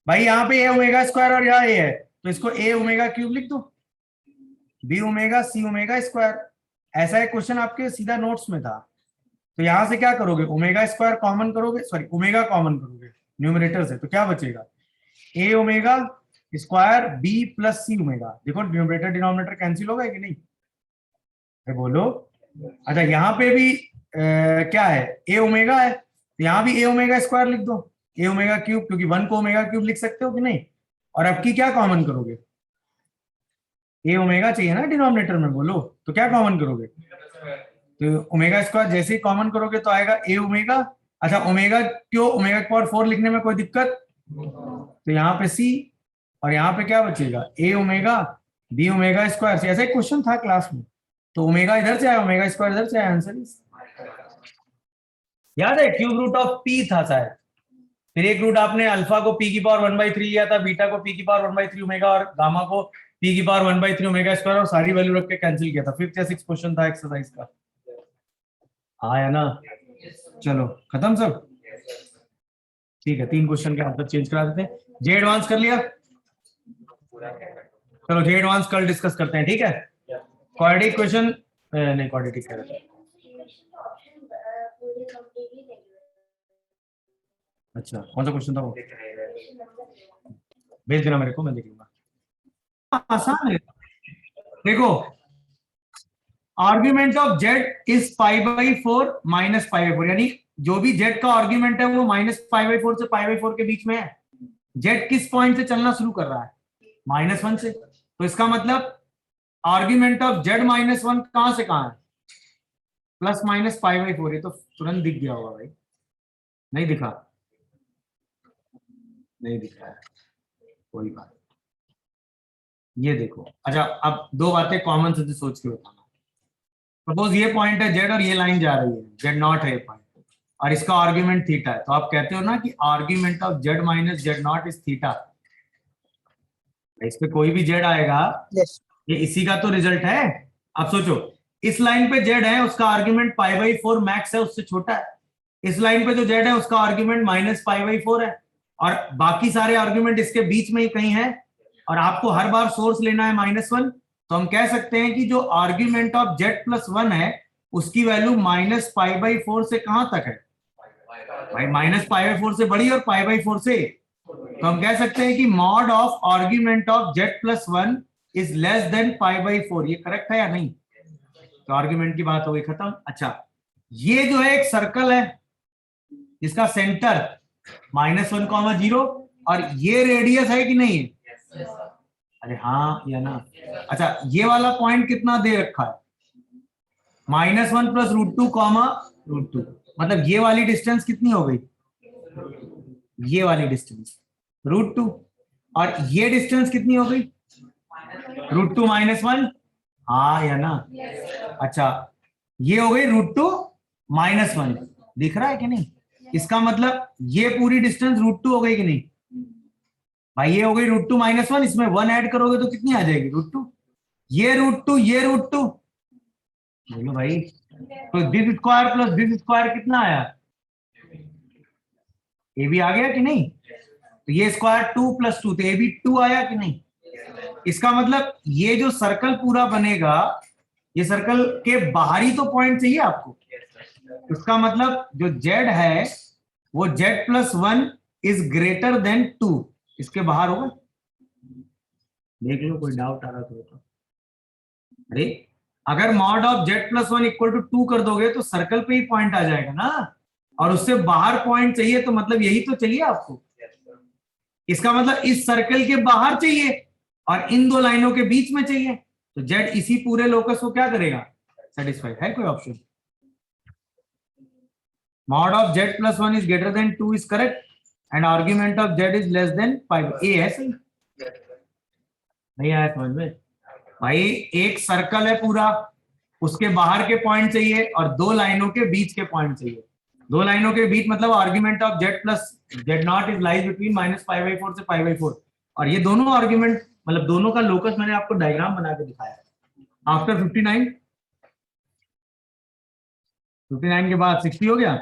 भाई, यहाँ पे ए ओमेगा स्क्वायर और यहाँ ए है, तो इसको ए ओमेगा क्यूब लिख दो, b omega c omega square, ऐसा एक क्वेश्चन आपके सीधा नोट्स में था। तो यहां से क्या करोगे, ओमेगा स्क्वायर कॉमन करोगे, सॉरी ओमेगा कॉमन करोगे न्यूमरेटर से, तो क्या बचेगा ए ओमेगा स्क्वायर बी प्लस सी ओमेगा, देखो न्यूमरेटर डिनोमिनेटर कैंसिल होगा कि नहीं, बोलो। अच्छा यहाँ पे भी क्या है ए ओमेगा है, तो यहाँ भी ए ओमेगा स्क्वायर लिख दो, ए ओमेगा क्यूब, क्योंकि 1 को ओमेगा क्यूब लिख सकते हो कि नहीं, और अब की क्या कॉमन करोगे, ए ओमेगा चाहिए ना डिनोमिनेटर में, बोलो तो क्या कॉमन करोगे, तो ओमेगा स्क्वायर जैसे ही कॉमन करोगे तो आएगा ए ओमेगा, अच्छा ओमेगा क्यों, ओमेगा पावर 4 लिखने में कोई दिक्कत, तो यहाँ पे सी, और यहाँ पे क्या बचेगा ए ओमेगा बी ओमेगा स्क्वायर, से ऐसा एक क्वेश्चन था क्लास में, तो ओमेगा इधर से आया ओमेगा स्क्वायर इधर से आया, आंसर याद है क्यूब रूट ऑफ पी था शायद, फिर एक रूट आपने अल्फा को पी की पावर 1/3 लिया था, बीटा को पी की पावर 1/3 ओमेगा, और गामा को पी की पावर 1/3 ओमेगा स्क्वायर, और सारी वैल्यू रख के कैंसिल किया था। 5th या 6th क्वेश्चन था एक्सरसाइज का, हाँ या ना? चलो खत्म सब, ठीक है 3 क्वेश्चन के आंसर चेंज करा देते हैं। जे एडवांस कर लिया, चलो जे एडवांस कल डिस्कस करते हैं, ठीक है। क्वाड्रेटिक क्वेश्चन नहीं, क्वाड्रेटिक कह रहे थे, अच्छा कौन सा क्वेश्चन था वो, भेज देना मेरे को, मैं देख लूंगा, आसान है। देखो आर्ग्यूमेंट ऑफ जेड इज π/4 -π/4, यानी जो भी जेड का आर्ग्यूमेंट है वो -π/4 से π/4 के बीच में है। जेड किस पॉइंट से चलना शुरू कर रहा है, -1 से, तो इसका मतलब आर्ग्यूमेंट ऑफ जेड -1 कहां से कहां है, +/π/4, ये तो तुरंत दिख गया होगा भाई, नहीं दिखा, नहीं दिख रहा है, कोई बात, ये देखो। अच्छा अब 2 बातें कॉमन से सोच के बताना, सपोज ये पॉइंट है जेड और ये लाइन जा रही है, जेड नॉट है ये पॉइंट, और इसका आर्ग्यूमेंट थीटा है, तो आप कहते हो ना कि argument of z minus z not is theta, इस पे कोई भी जेड आएगा, Yes. ये इसी का तो रिजल्ट है। अब सोचो, इस लाइन पे जेड है, उसका आर्ग्यूमेंट π/4 मैक्स है, उससे छोटा है। इस लाइन पे जो जेड है उसका आर्ग्यूमेंट -π/4 है, और बाकी सारे आर्ग्यूमेंट इसके बीच में ही कहीं है, और आपको हर बार सोर्स लेना है -1। तो हम कह सकते हैं कि जो आर्ग्यूमेंट ऑफ z+1 है उसकी वैल्यू -π/4 से कहां तक है भाई? -π/4 से बड़ी और π/4 से। तो हम कह सकते हैं कि mod of argument of z+1 is less than π/4। ये करेक्ट है या नहीं? तो आर्ग्यूमेंट की बात हो गई, खत्म। अच्छा, ये जो है एक सर्कल है जिसका सेंटर -1, 0, और ये रेडियस है कि नहीं है? अरे हाँ या ना? अच्छा, ये वाला पॉइंट कितना दे रखा है? -1 + √2, √2, मतलब ये वाली डिस्टेंस कितनी हो गई? ये वाली डिस्टेंस √2, और ये डिस्टेंस कितनी हो गई? √2 - 1, हाँ या ना? अच्छा, ये हो गई √2 - 1, दिख रहा है कि नहीं? इसका मतलब ये पूरी डिस्टेंस √2 हो गई कि नहीं भाई? ये हो गई √2 - 1, इसमें 1 ऐड करोगे तो कितनी आ जाएगी? √2। ये √2, ये √2, बोलो भाई। तो this square plus this square कितना आया? ये भी आ गया कि नहीं? तो ये स्क्वायर 2 + 2, तो ये भी 2 आया कि नहीं? इसका मतलब ये जो सर्कल पूरा बनेगा, ये सर्कल के बाहरी तो पॉइंट चाहिए आपको। इसका मतलब जो z है वो z+1 इज ग्रेटर देन 2, इसके बाहर होगा। देख लो, कोई डाउट आ रहा तो। अरे अगर मॉड ऑफ z+1 = 2 कर दोगे तो सर्कल पे ही पॉइंट आ जाएगा ना, और उससे बाहर पॉइंट चाहिए, तो मतलब यही तो चाहिए आपको। इसका मतलब इस सर्कल के बाहर चाहिए और इन दो लाइनों के बीच में चाहिए, तो z इसी पूरे लोकस को क्या करेगा? सेटिस्फाई। है कोई option? Mod of z+1 is greater than 2 is correct, and argument of z is less then 5। ए है सही? नहीं आया समझ में भाई? एक सर्कल है पूरा, उसके बाहर के पॉइंट चाहिए और दो लाइनों के बीच के पॉइंट चाहिए। दो लाइनों के बीच मतलब argument of z+z0 is lies between -π/4 से π/4, और ये दोनों आर्ग्यूमेंट मतलब दोनों का लोकस मैंने आपको डायग्राम बना के दिखाया। आफ्टर 59 के बाद 60 हो गया।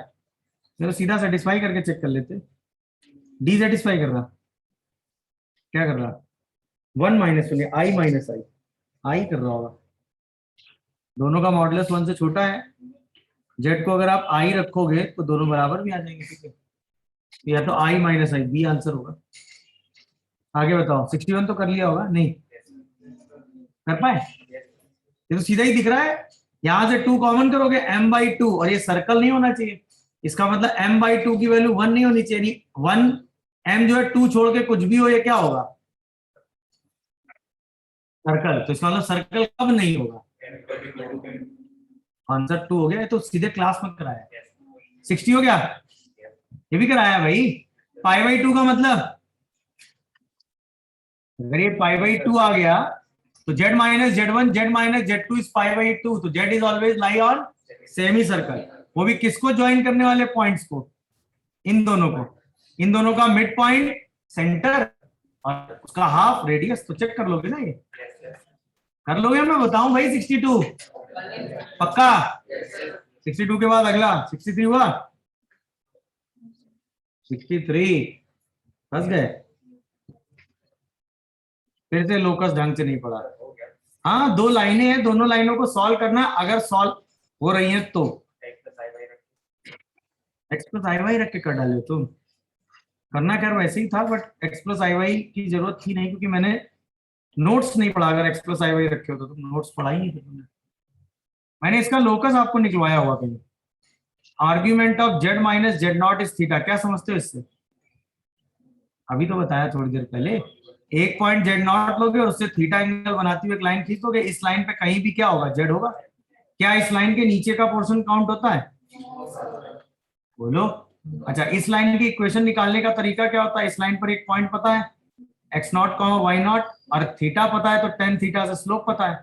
चलो सीधा सेटिस्फाई करके चेक कर लेते। डी सेटिस्फाई कर रहा, क्या कर रहा? 1 - 1, i - i कर रहा होगा। दोनों का मॉडुलस 1 से छोटा है। z को अगर आप i रखोगे तो दोनों बराबर भी आ जाएंगे, ठीक है? या तो i - i, बी आंसर होगा। आगे बताओ, 61 तो कर लिया होगा? नहीं कर पाए? ये तो सीधा ही दिख रहा है। यहां से 2 कॉमन करोगे, m/2, और ये सर्कल नहीं होना चाहिए। इसका मतलब m/2 की वैल्यू 1 नहीं होनी चाहिए। 1 m जो है 2 छोड़ के कुछ भी हो, ये क्या होगा? सर्कल। तो इसका मतलब सर्कल कब नहीं होगा? आंसर 2 हो गया। तो सीधे क्लास में कराया। 60 हो गया, ये भी कराया भाई। π/2 का मतलब अगर ये π/2 आ गया तो z - z1 z - z2 is π/2, तो z is always lie on semi circle. वो भी किसको ज्वाइन करने वाले? पॉइंट्स को, इन दोनों को। इन दोनों का मिड पॉइंट सेंटर और उसका हाफ रेडियस। तो चेक कर लोगे ना? ये कर लोगे? मैं बताऊं भाई? 62 पक्का? 62 के बाद अगला 63 हुआ। 63 फंस गए। फिर से लोकस ढंग से नहीं पड़ा। हाँ, दो लाइनें हैं, दोनों लाइनों को सॉल्व करना। अगर सॉल्व हो रही है तो x+iy रख के कर डाले तुम। करना कर वैसे ही था, बट x+iy की जरूरत थी नहीं, क्योंकि मैंने नोट्स नहीं पढ़ा। अगर x+iy रखे हो तो तुम नोट्स पढ़ा ही नहीं थे तुमने। मैंने इसका लोकस आपको निकलवाया हुआ कहीं। Argument of z - z0 is theta. क्या समझते हो इससे? अभी तो बताया थोड़ी देर पहले। एक पॉइंट z0 लोगे और उससे थीटा एंगल बनाती हुई एक लाइन खींचोगे। इस लाइन पे कहीं भी क्या होगा? z होगा। क्या इस लाइन के नीचे का पोर्शन काउंट होता है? बोलो। अच्छा, इस लाइन की इक्वेशन निकालने का तरीका क्या होता है? इस लाइन पर एक पॉइंट पता है x0, y0, और थीटा पता है तो tan थीटा से स्लोप पता है।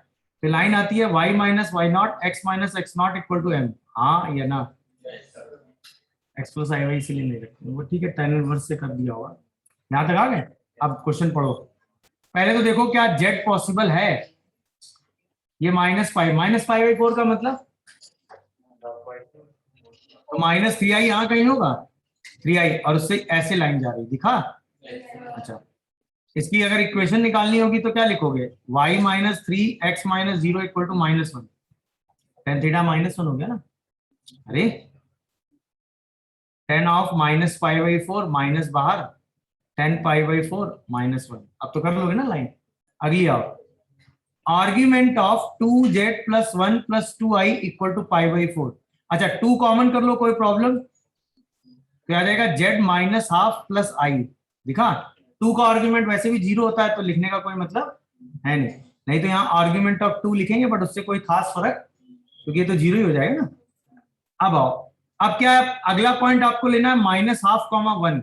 तो लाइन आती है y - y0 x - x0 = m। हाँ या ना? x+iy इसीलिए नहीं रखते वो, ठीक है? tan इनवर्स से कर दिया होगा। यहां तक आ गए? अब क्वेश्चन पढ़ो। पहले तो देखो क्या z पॉसिबल है, ये -5 का मतलब तो -3i यहाँ कहीं होगा, 3i और उससे ऐसे लाइन जा रही दिखा। अच्छा, इसकी अगर इक्वेशन निकालनी होगी तो क्या लिखोगे, y minus 3x minus 0 equal to -1, tan theta -1 हो गया ना। अरे tan ऑफ -π/4 माइनस बाहर tan π/4 -1, अब तो कर लोगे ना लाइन। अगली आओ, argument of 2z plus 1 plus 2i equal to π/4। अच्छा 2 कॉमन कर लो, कोई प्रॉब्लम, तो आ जाएगा z minus half plus i, दिखा। 2 का आर्ग्यूमेंट वैसे भी 0 होता है तो लिखने का कोई मतलब है नहीं, नहीं तो यहाँ आर्ग्यूमेंट ऑफ 2 लिखेंगे बट उससे कोई खास फर्क, क्योंकि ये तो 0 ही हो जाएगा ना। अब आओ, अब क्या है, अगला पॉइंट आपको लेना है -1/2,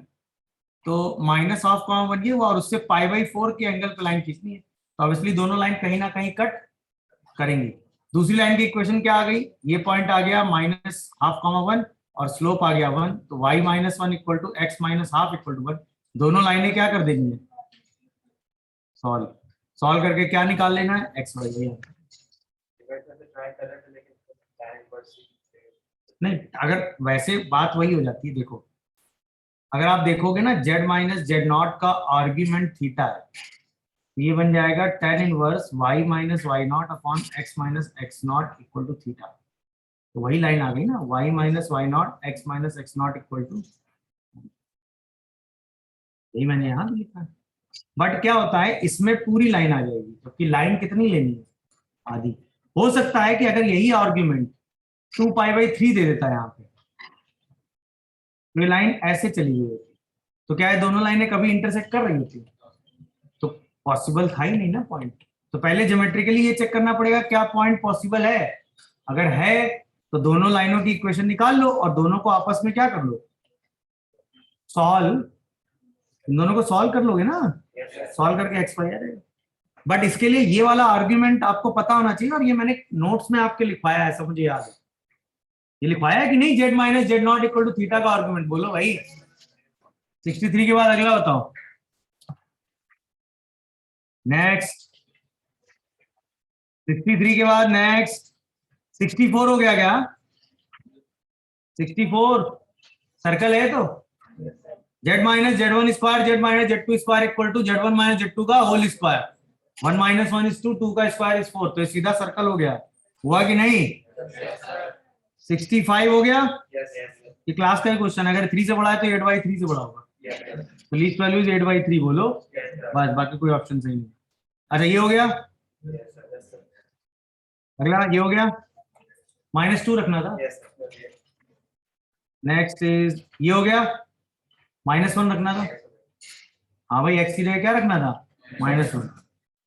तो -1/2 ये हुआ और उससे π/4 के एंगल पे लाइन खींचनी है, तो ऑब्वियसली दोनों लाइन कहीं ना कहीं कट करेंगी। दूसरी लाइन की इक्वेशन क्या आ गई, ये पॉइंट आ गया -1/2, और स्लोप आ गया 1, तो y -1 equal to x -1/2 equal to 1। दोनों लाइनें क्या कर देंगी, सॉल्व करके क्या निकाल लेना है, x y। नहीं, अगर वैसे बात वही हो जाती है, देखो अगर आप देखोगे ना z माइनस z0 का आर्ग्यूमेंट थीटा है, तो ये बन जाएगा tan inverse y minus y0 upon x minus x0 equal to theta, तो वही लाइन आ गई ना, y minus y0 x minus x0 equal to, यही मैंने यहाँ भी लिखा है। बट क्या होता है, इसमें पूरी लाइन आ जाएगी, क्योंकि लाइन कितनी लेनी है, आधी। हो सकता है कि अगर यही आर्ग्यूमेंट 2π/3 दे देता है यहाँ पे, तो ये लाइन ऐसे चली गई होती, तो क्या है दोनों लाइनें कभी इंटरसेक्ट कर रही होती, तो पॉसिबल था ही नहीं ना पॉइंट। तो पहले ज्योमेट्रिकली ये चेक करना पड़ेगा क्या पॉइंट पॉसिबल है, अगर है तो दोनों लाइनों की इक्वेशन निकाल लो और दोनों को आपस में क्या कर लो, सॉल्व, इन दोनों को सॉल्व कर लोगे ना, सॉल्व करके x y आ जाएगा। बट इसके लिए ये वाला आर्ग्यूमेंट आपको पता होना चाहिए, और ये मैंने नोट्स में आपके लिखवाया है, ऐसा मुझे याद है, ये लिखवाया है कि नहीं, z minus z0 equal to theta का आर्ग्यूमेंट, बोलो भाई। 63 के बाद अगला बताओ, नेक्स्ट 63 के बाद नेक्स्ट 64 हो गया क्या, 64 सर्कल है, तो z minus z1 square z minus z2 square equal to z1 minus z2 का होल स्क्वायर, 1 माइनस 1 इज 2, 2 का स्क्वायर इज 4, तो ये सीधा सर्कल हो गया, हुआ कि नहीं। 65 हो गया, ये क्लास का ही क्वेश्चन, अगर 3 से बड़ा है तो 8/3 से बड़ा होगा, तो लीस्ट वैल्यू इज 8/3 बोलो, बस बाकी कोई ऑप्शन सही नहीं। अच्छा ये हो गया, अगला ये हो गया, -2 रखना था। नेक्स्ट इज ये हो गया, -1 रखना था, हाँ भाई x की जगह क्या रखना था, -1।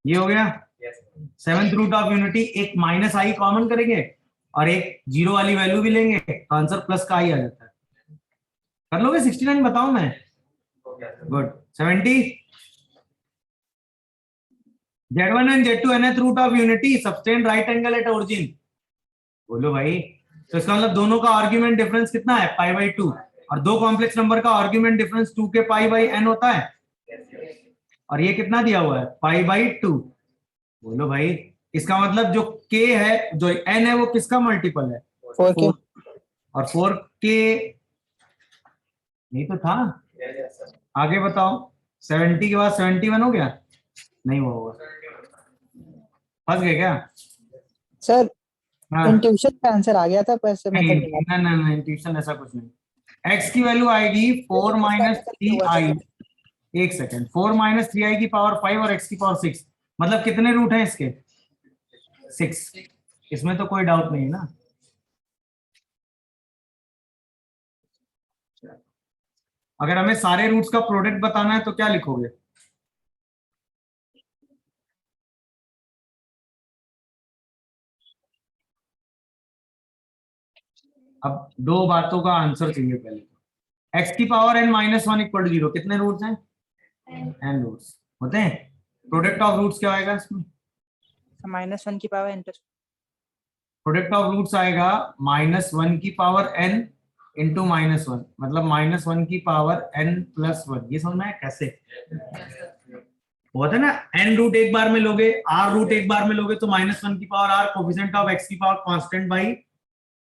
ये हो गया 7th रूट ऑफ यूनिटी, एक -i कॉमन करेंगे और एक 0 वाली वैल्यू भी लेंगे, तो आंसर प्लस का i आ जाता है। कर लोगे 69, बताऊं मैं, good. 70, z1 and z2 nth root of unity, subtend right angle at origin, बोलो भाई। तो इसका मतलब दोनों का आर्ग्यूमेंट डिफरेंस कितना है, π/2, और दो कॉम्प्लेक्स नंबर का आर्ग्यूमेंट डिफरेंस 2 के π/n होता है, और ये कितना दिया हुआ है, π/2, बोलो भाई। इसका मतलब जो k है, जो n है, वो किसका मल्टीपल है, 4k, और 4k नहीं तो था। आगे बताओ, 70 के बाद 71 हो गया, नहीं हुआ होगा, फंस गए क्या, सर हाँ। इंट्यूशन का आंसर आ गया था, पर से नहीं मेथड नहीं नहीं, ट्यूशन ऐसा कुछ नहीं। x की वैल्यू आएगी 4 माइनस 3i, एक सेकेंड, 4 माइनस 3i की पावर 5 और x की पावर 6, मतलब कितने रूट हैं इसके, 6, इसमें तो कोई डाउट नहीं है ना। अगर हमें सारे रूट्स का प्रोडक्ट बताना है तो क्या लिखोगे, अब दो बातों का आंसर चाहिए पहले, x की power n minus 1 equal to 0, कितने रूट्स हैं, n रूट्स होते हैं। प्रोडक्ट ऑफ रूट्स क्या आएगा इसमें, -1 की पावर इंटर, प्रोडक्ट ऑफ रूट्स आएगा -1 की पावर n इंटू -1, मतलब -1 की पावर n प्लस 1, ये समझ में आया कैसे। हुआ था ना, n रूट एक बार में लोगे, r रूट एक बार में लोगे तो -1 की power r coefficient of x की पावर कांस्टेंट बाई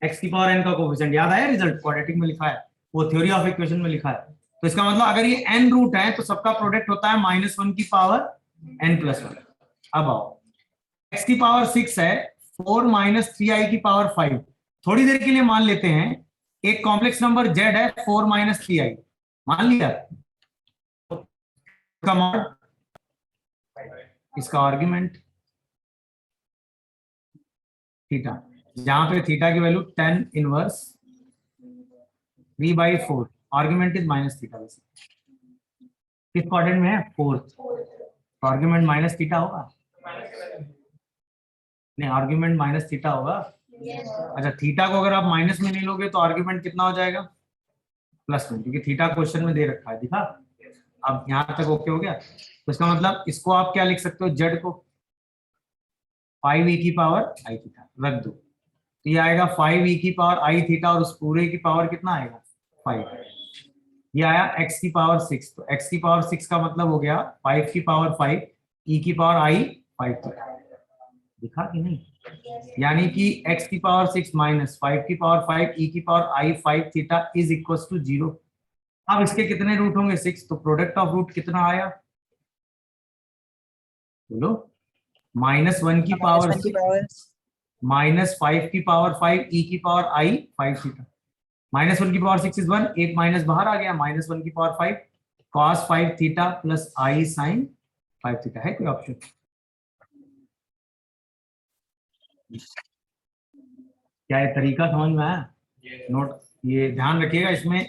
x की पावर n का कोफिशिएंट। याद आया रिजल्ट क्वाड्रेटिक में लिखा है, वो थ्योरी ऑफ इक्वेशन में लिखा है। तो इसका मतलब अगर ये n रूट है तो सबका प्रोडक्ट होता है -1 की पावर n+1। अब आओ, x की पावर 6 है, 4 - 3i की पावर 5। थोड़ी देर के लिए मान लेते हैं एक कॉम्प्लेक्स नंबर z है 4 - 3i, मान लिया। इसका मॉड, इसका आर्ग्यूमेंट थीटा, जहां पे थीटा की value tan inverse 3/4, argument is -θ। किस क्वाड्रेंट में है? फोर्थ, तो आर्ग्यूमेंट -θ होगा। नहीं, आर्ग्यूमेंट -θ होगा। अच्छा, थीटा को अगर आप माइनस में नहीं लोगे तो आर्ग्यूमेंट कितना हो जाएगा? +1, क्योंकि थीटा क्वेश्चन में दे रखा है, दिखा। अब यहां तक ओके हो गया। तो इसका मतलब इसको आप क्या लिख सकते हो, जेड को 5e की पावर i थीटा रख दो, तो ये आएगा 5e की पावर i थीटा, और उस पूरे की पावर कितना आएगा? 5। ये आया x की पावर 6, तो x की पावर 6 का मतलब हो गया 5 की पावर 5 e की पावर i 5 थीटा। दिखा कि नहीं? यानी कि x की पावर 6 माइनस 5 की पावर 5 e की power i 5 theta is equal to 0। अब इसके कितने रूट होंगे? 6, तो प्रोडक्ट ऑफ रूट कितना आया बोलो? -1 की पावर 1 की 6 पावर -5 की पावर 5 e की पावर i 5 थीटा। -1 की पावर 6 इज 1, एक माइनस बाहर आ गया, -1 की power 5 cos 5 theta plus i sin 5 theta. है कोई ऑप्शन? क्या ये तरीका समझ में आया? नोट ये ध्यान रखिएगा, इसमें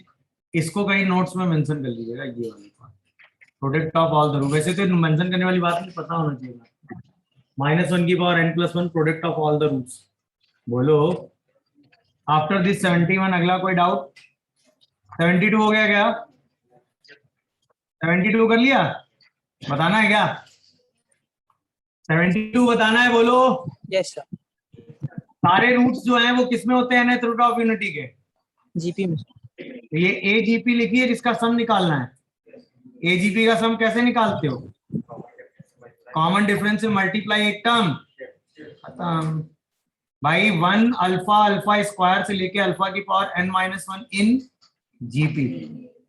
इसको कहीं नोट्स में मेंशन कर लीजिएगा, ये वाली product of all the root. वैसे तो मेंशन करने वाली बात नहीं, पता होना चाहिए। -1 की power n+1 product of all the roots. बोलो आफ्टर दिस 71, अगला कोई डाउट? 72 हो गया क्या? 72 कर लिया? बताना है क्या? 72 बताना है, बोलो। यस सर, सारे रूट्स जो हैं वो किसमें होते हैं? nth रूट ऑफ यूनिटी के। जीपी में। तो ये AGP लिखिए, जिसका सम निकालना है। AGP का सम कैसे निकालते हो? कॉमन डिफरेंस से मल्टीप्लाई एक टर्म खत्म भाई। 1 अल्फा स्क्वायर से लेके अल्फा की पावर n-1 इन जीपी।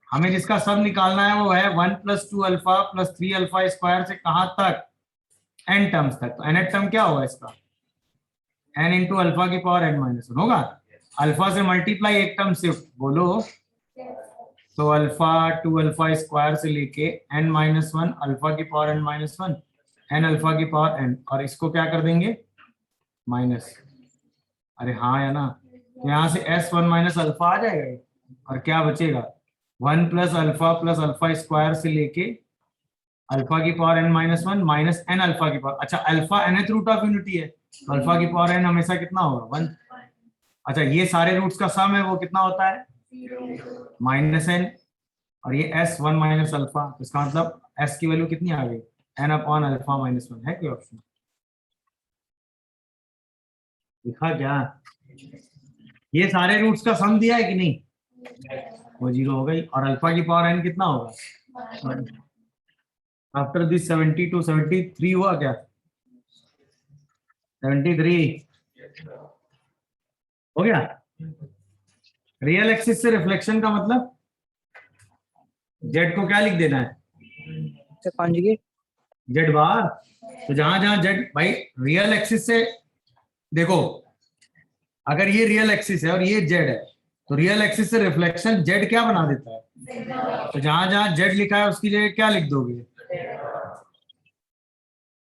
हमें जिसका सम निकालना है वो है 1 + 2 अल्फा + 3 अल्फा स्क्वायर से कहां तक? n टर्म्स तक। तो nth टर्म क्या होगा इसका? n इंटू अल्फा की पावर n-1 होगा। अल्फा से मल्टीप्लाई एक टर्म शिफ्ट, बोलो। तो अल्फा 2 अल्फा स्क्वायर से लेके n-1 अल्फा की पावर n-1 n अल्फा की पावर n, और इसको क्या कर देंगे? माइनस। अरे हाँ या ना? तो यहाँ से s1 - अल्फा आ जाएगा, और क्या बचेगा? 1 + अल्फा स्क्वायर से लेके अल्फा की power n-1 minus n alpha की पावर। अच्छा, alpha nth root of unity है, तो अल्फा की पावर n हमेशा कितना होगा? 1। अच्छा, ये सारे रूट्स का सम है, वो कितना होता है? -n, और ये s1 - अल्फा। तो इसका मतलब s की वैल्यू कितनी आ गई? n/α-1। है कोई ऑप्शन? लिखा क्या? ये सारे रूट्स का सम दिया है कि नहीं? वो 0 हो गई, और अल्फा की पावर n कितना होगा? आफ्टर दिस 72, 73 हुआ क्या? 73 हो गया। रियल एक्सिस से रिफ्लेक्शन का मतलब जेड को क्या लिख देना है? Sir conjugate. जेड बार। तो जहां जहां जेड, भाई रियल एक्सिस से देखो, अगर ये रियल एक्सिस है और ये जेड है, तो रियल एक्सिस से रिफ्लेक्शन जेड क्या बना देता है? तो जहां जहां जेड लिखा है उसकी जगह क्या लिख दोगे?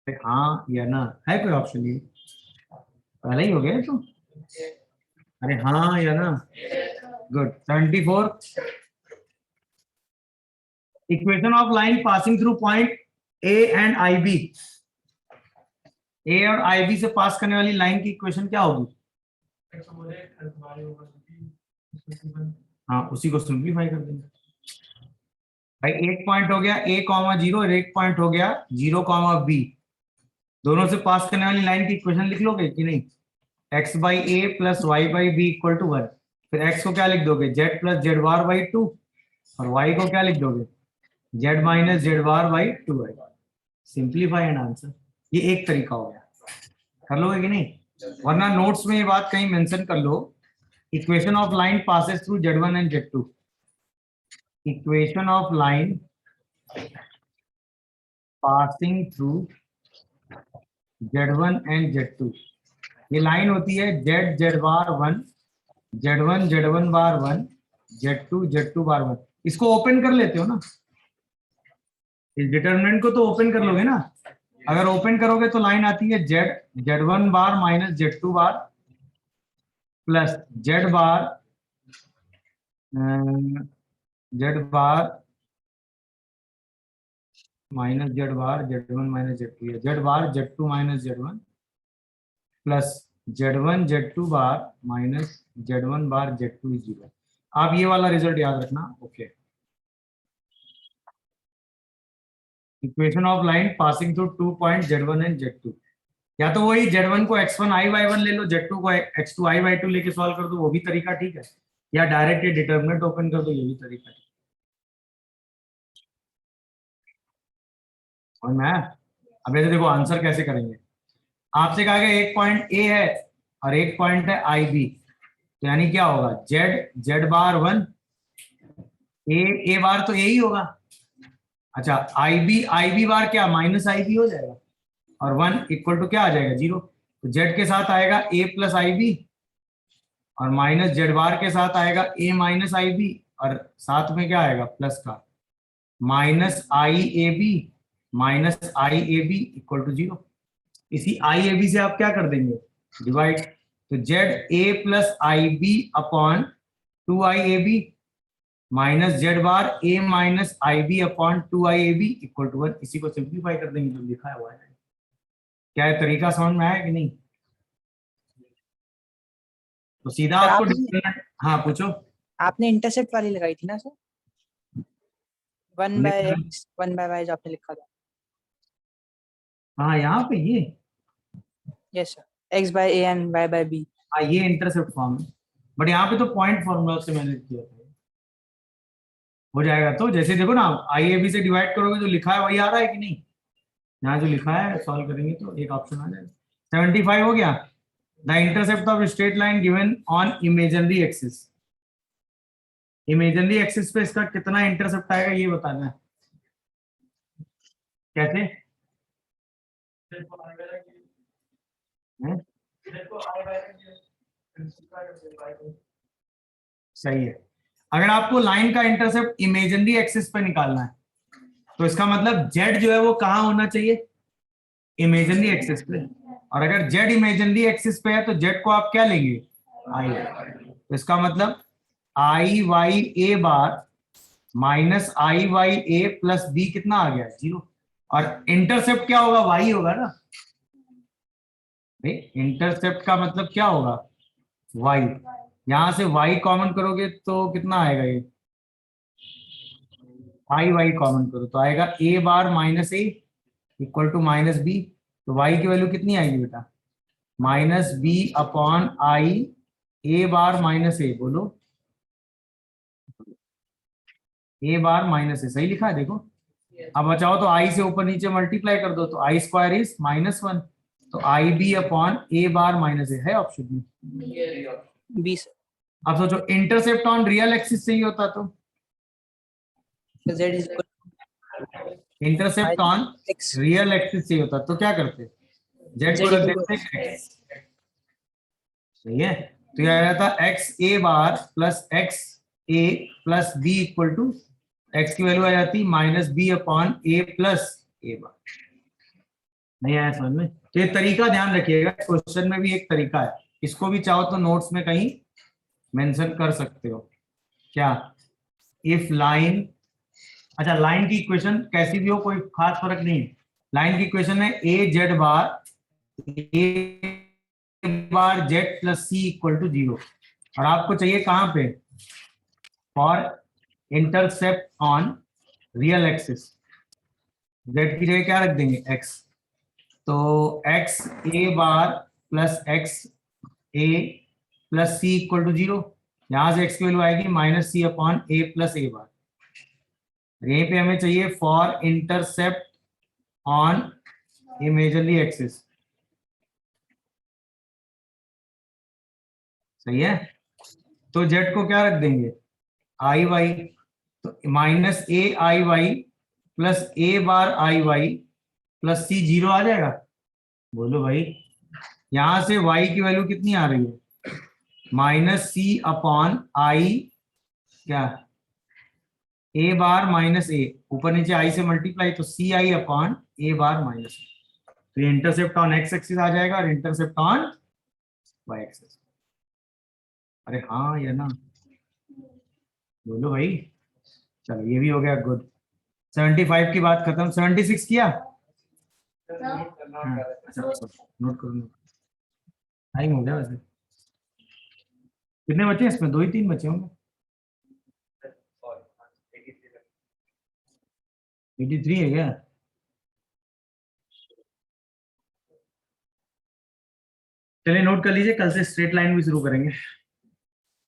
हाँ या ना? है कोई ऑप्शन? ये पहले ही हो गया तो। अरे हाँ या ना? Good. 74, equation of line passing through point a and i b. A और आई बी से पास करने वाली लाइन की इक्वेशन क्या होगी? हाँ, उसी को सिंप्लीफाई कर देंगे भाई। एक पॉइंट हो गया a,0 और एक पॉइंट हो गया 0,b। दोनों से पास करने वाली लाइन की इक्वेशन लिख लोगे कि नहीं? x/a + y/b = 1। फिर x को क्या लिख दोगे? z + z⁴/2, और y को क्या लिख दोगे? z - z⁴/2 है। सिंप्लीफाई एंड आंसर, ये एक तरीका हो गया, कर लोगे कि नहीं? वरना नोट्स में ये बात कहीं मेंशन कर लो, equation of line passes through Z1 and Z2, equation of line passing through Z1 and Z2, ये लाइन होती है Z बार 1, Z1 बार 1, Z2 बार 1। इसको ओपन कर लेते हो ना, इस डिटरमिनेंट को तो ओपन कर लोगे ना। अगर ओपन करोगे तो लाइन आती है Z1 bar minus Z2 bar plus Z bar minus Z bar Z1 minus Z2, Z bar Z2 minus Z1 plus Z1 Z2 bar minus Z1 bar Z2 is 0। आप ये वाला रिजल्ट याद रखना। Okay, equation of line passing through 2 point Z1 and Z2, या तो वही Z1 को x1 i y1 ले लो, Z2 को x2 i y2 लेके सॉल्व कर दो, वो भी तरीका ठीक है, या डायरेक्ट ये डिटरमिनेंट ओपन कर दो, ये भी तरीका ठीक। और मैं अब ऐसे देखो आंसर कैसे करेंगे। आपसे कहा गया एक पॉइंट ए है और एक पॉइंट है आई बी, तो यानी क्या होगा, Z बार 1, ए बार तो ए ही होगा। अच्छा, आई बी बार क्या माइनस आई बी हो जाएगा, और 1 इक्वल टू क्या आ जाएगा 0। तो Z के साथ आएगा a प्लस आई बी, और माइनस Z बार के साथ आएगा a माइनस आई बी, और साथ में क्या आएगा प्लस का minus i a b equal to 0। इसी आई ए बी से आप क्या कर देंगे, डिवाइड, तो ZA plus i b upon 2IAB minus Z bar A minus i b upon 2IAB equal to 1। इसी को सिंप्लीफाई कर देंगे जो लिखा हुआ है। क्या है तरीका समझ में आया कि नहीं? तो सीधा सर, आपको आपने- हाँ पूछो। आपने इंटरसेप्ट वाली लगाई थी ना sir, 1 by x 1 by y जो आपने लिखा था। हाँ यहाँ पे ये, yes sir, x by a and y by b। हाँ ये इंटरसेप्ट फॉर्म है, बट यहाँ पे तो पॉइंट फॉर्मूला से मैंने किया था, हो जाएगा। तो जैसे देखो ना, IAB से डिवाइड करोगे जो लिखा है वही आ रहा है कि नहीं, यहाँ जो लिखा है सॉल्व करेंगे तो एक ऑप्शन आ जाएगा। 75 हो गया। The intercept of straight line given on imaginary axis, imaginary axis पे इसका कितना इंटरसेप्ट आएगा ये बताना है। कैसे? सही है। अगर आपको लाइन का इंटरसेप्ट इमेजिनरी एक्सिस पे निकालना है तो इसका मतलब जेड जो है वो कहाँ होना चाहिए, इमेजिनरी एक्सिस पे। और अगर जेड इमेजिनरी एक्सिस पे है तो जेड को आप क्या लेंगे, आई। तो इसका मतलब आई वाई ए बार माइनस आई वाई ए प्लस बी कितना आ गया 0। और इंटरसेप्ट क्या होगा, वाई होगा ना, इंटरसेप्ट का मतलब क्या होगा वाई। यहां से y कॉमन करोगे तो कितना आएगा, ये आई वाई कॉमन करो तो आएगा a bar minus a equal to minus b. तो y की वैल्यू कितनी आएगी बेटा, minus b upon i a bar minus a. बोलो ए बार माइनस ए, सही लिखा है देखो। अब बचाओ तो आई से ऊपर नीचे मल्टीप्लाई कर दो तो आई स्क्वायर इज -1, तो आई बी अपॉन ए बार माइनस ए है ऑप्शन में। b सर, अब सोचो इंटरसेप्ट ऑन रियल एक्सिस चाहिए होता तो z is equal intercept on x real axis चाहिए होता तो क्या करते, जेड को रख देते x। सही है, तो यह आ जाता x a bar plus x a plus b equal to, x की वैल्यू आ जाती minus b upon a plus a bar. नहीं आया समझ में? तो ये तरीका ध्यान रखिएगा, क्वेश्चन में भी एक तरीका है, इसको भी चाहो तो नोट्स में कहीं मेंशन कर सकते हो। क्या, इफ लाइन, अच्छा लाइन की इक्वेशन कैसी भी हो कोई खास फर्क नहीं है। लाइन की इक्वेशन है a bar z plus c equal to 0, और आपको चाहिए कहां पे, for intercept on real axis. Z की जगह क्या रख देंगे x, तो x a bar plus x a plus c equal to 0। यहां से x की वैल्यू आएगी minus c upon a plus a bar. यहीं पे हमें चाहिए for intercept on imaginary axis. सही है, तो जेड को क्या रख देंगे, आई वाई, तो minus A I y plus a bar I y plus C, zero आ जाएगा। बोलो भाई, यहां से y की वैल्यू कितनी आ रही है, माइनस सी अपॉन आई, क्या ए बार माइनस ए, ऊपर नीचे आई से मल्टीप्लाई, तो सी आई अपॉन ए बार माइनस ए। तो ये इंटरसेप्ट ऑन एक्स एक्सिस आ जाएगा और इंटरसेप्ट ऑन वाई एक्सिस। अरे हाँ ये ना, बोलो भाई। चलो ये भी हो गया, गुड। 75 की बात खत्म, 76 किया। हाँ, अच्छा नोट करो, टाइम हो गया वैसे। कितने बचे इसमें, 2 ही 3 बचे होंगे। 83 है क्या? चलिए नोट कर लीजिए, कल से स्ट्रेट लाइन भी शुरू करेंगे।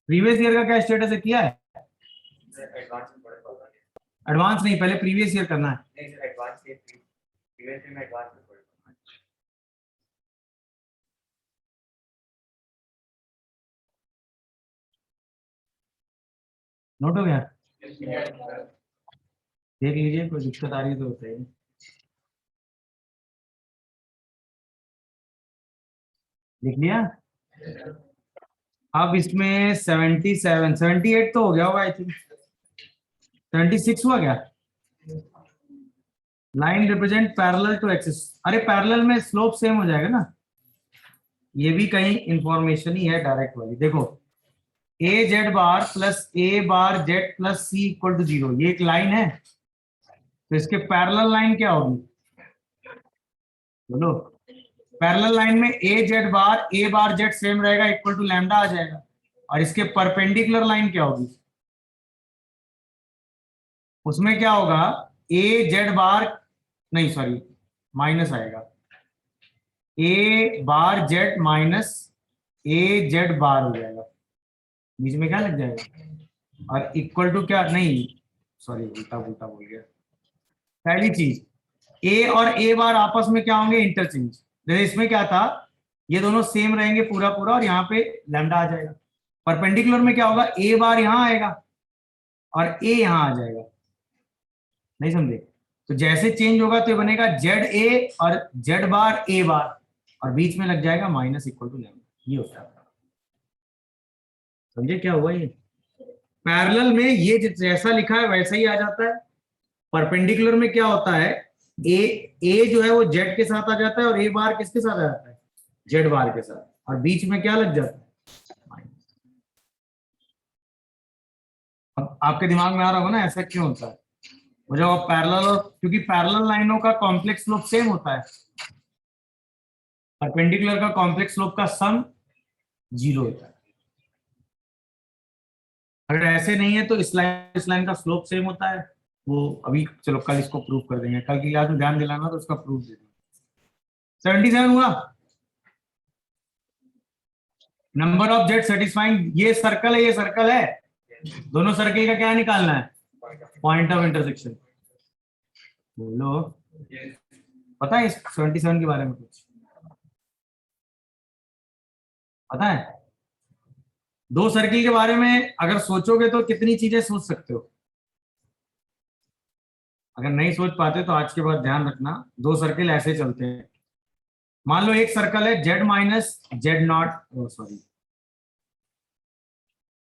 प्रीवियस ईयर का क्या स्टेटस है, किया है? एडवांस नहीं, पहले प्रीवियस ईयर करना है। नोट हो गया? देख लीजिए, कोई दिक्कत आ रही है तो बताइए। लिख लिया? अब इसमें 77 78 तो हो गया होगा आई थिंक। 76 हुआ क्या? Line represent parallel to axis. अरे पैरेलल में स्लोप सेम हो जाएगा ना, ये भी कहीं इंफॉर्मेशन ही है डायरेक्ट वाली। देखो a z bar plus a bar z plus c equal to 0, ये एक लाइन है, तो इसके पैरेलल लाइन क्या होगी, बोलो। पैरेलल लाइन में ए बार जेड सेम रहेगा, इक्वल टू लैम्डा आ जाएगा। और इसके परपेंडिकुलर लाइन क्या होगी, उसमें क्या होगा, ए जेड बार, नहीं सॉरी माइनस आएगा, ए बार जेड माइनस ए जेड बार हो जाएगा, बीच में क्या लग जाएगा, और इक्वल टू क्या, नहीं सॉरी उल्टा उल्टा बोल गया। पहली चीज, ए और ए बार आपस में क्या होंगे, इंटरचेंज। जैसे इसमें क्या था, ये दोनों सेम रहेंगे पूरा पूरा, और यहाँ पे लैम्डा आ जाएगा। परपेंडिकुलर में क्या होगा, ए बार यहाँ आएगा और ए यहाँ आ जाएगा। नहीं समझे? तो जैसे चेंज होगा तो ये बनेगा जेड ए और जेड बार ए बार, और बीच में लग जाएगा माइनस इक्वल टू लैम्डा, ये होता है। समझे क्या हुआ? ये पैरेलल में ये जैसा लिखा है वैसा ही आ जाता है। परपेंडिकुलर में क्या होता है, ए जो है वो जेड के साथ आ जाता है और ए बार किसके साथ आ जाता है, जेड बार के साथ, और बीच में क्या लग जाता है, माइनस। अब आपके दिमाग में आ रहा होगा ना ऐसा क्यों होता है, वो जब आप पैरेलल, और क्योंकि पैरेलल लाइनों का कॉम्प्लेक्स स्लोप सेम होता है, परपेंडिकुलर का कॉम्प्लेक्स स्लोप का सम 0 होता है। अगर ऐसे नहीं है तो इस लाइन का स्लोप सेम होता है। वो अभी चलो कल इसको प्रूव कर देंगे, कल की क्लास में ध्यान दिलाना तो उसका प्रूफ दे देंगे। 77 हुआ, नंबर ऑफ जेड सेटिस्फाइंग, ये सर्कल है, ये सर्कल है, दोनों सर्कल का क्या निकालना है, पॉइंट ऑफ इंटरसेक्शन। बोलो, पता है इस 77 के बारे में कुछ पता है? दो सर्किल के बारे में अगर सोचोगे तो कितनी चीजें सोच सकते हो। अगर नहीं सोच पाते तो आज के बाद ध्यान रखना, दो सर्किल ऐसे चलते हैं। मान लो एक सर्कल है z minus z not, sorry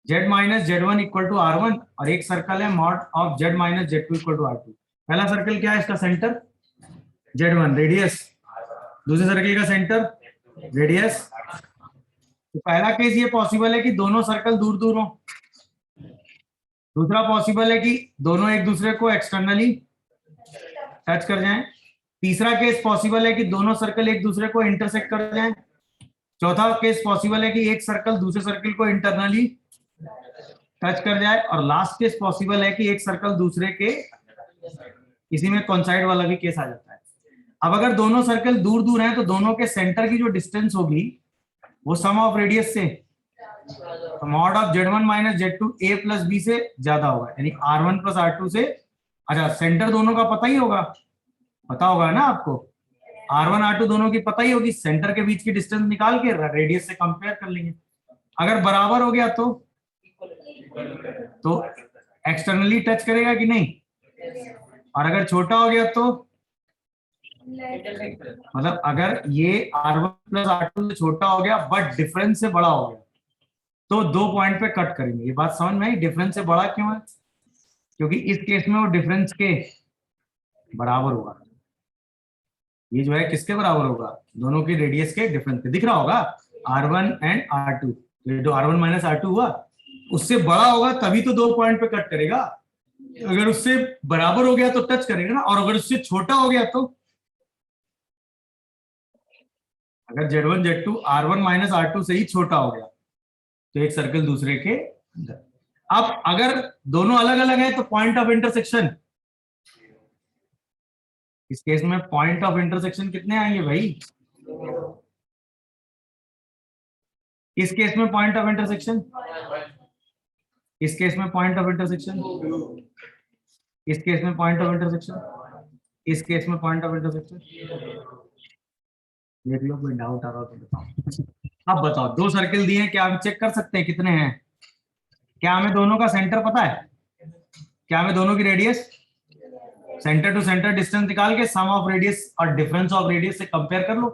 z minus z one equal to r one, और एक सर्कल है mod of z minus z two equal to r two. पहला सर्कल क्या है, इसका सेंटर जेड वन, रेडियस, दूसरे सर्कल का सेंटर रेडियस। तो पहला केस ये पॉसिबल है कि दोनों सर्कल दूर दूर हो, दूसरा पॉसिबल है कि दोनों एक दूसरे को एक्सटर्नली टच कर जाएं, तीसरा केस पॉसिबल है कि दोनों सर्कल एक दूसरे को इंटरसेक्ट कर जाएं, चौथा केस पॉसिबल है कि एक सर्कल दूसरे सर्कल को इंटरनली टच कर जाए, और लास्ट केस पॉसिबल है कि एक सर्कल दूसरे के, इसी में कॉन्साइड वाला भी केस आ जाता है। अब अगर दोनों सर्कल दूर दूर हैं तो दोनों के सेंटर की जो डिस्टेंस होगी वो सम ऑफ रेडियस से, तो mod of z1 minus z2 a plus b से ज्यादा होगा, यानी r1 प्लस r2 से। अच्छा सेंटर दोनों का पता ही होगा, पता होगा ना आपको, R1 R2 दोनों की पता ही होगी, सेंटर के बीच की डिस्टेंस निकाल के रेडियस से कंपेयर कर लेंगे। अगर बराबर हो गया तो एक्सटर्नली टच करेगा कि नहीं, और अगर छोटा हो गया तो मतलब अगर ये R1 प्लस R2 से छोटा हो गया बट डिफरेंस से बड़ा हो गया तो 2 पॉइंट पे कट करेंगे। ये बात समझ में आई, डिफरेंस से बड़ा क्यों है, क्योंकि इस केस में वो डिफरेंस के बराबर होगा। ये जो है किसके बराबर होगा, दोनों के रेडियस के डिफरेंस के। दिख रहा होगा R1 एंड R2, ये जो R1 माइनस R2 हुआ उससे बड़ा होगा तभी तो 2 पॉइंट पे कट करेगा। अगर उससे बराबर हो गया तो टच करेगा ना, और अगर उससे छोटा हो गया तो, अगर Z1 Z2 R1 minus R2 से ही छोटा हो गया तो एक सर्कल दूसरे के अंदर। अब अगर दोनों अलग अलग है तो पॉइंट ऑफ इंटरसेक्शन, इस केस में पॉइंट ऑफ इंटरसेक्शन कितने आएंगे भाई, इस केस में पॉइंट ऑफ इंटरसेक्शन, इस केस में पॉइंट ऑफ इंटरसेक्शन, इस केस में पॉइंट ऑफ इंटरसेक्शन, इस केस में पॉइंट ऑफ इंटरसेक्शन। देख लो, कोई डाउट आ रहा हो तो बताओ। अब बताओ, 2 सर्किल दिए हैं, क्या हम चेक कर सकते हैं कितने हैं? क्या हमें दोनों का सेंटर पता है? क्या हमें दोनों की radius, centre to centre distance निकाल के सम ऑफ रेडियस और डिफरेंस ऑफ रेडियस से कंपेयर कर लो।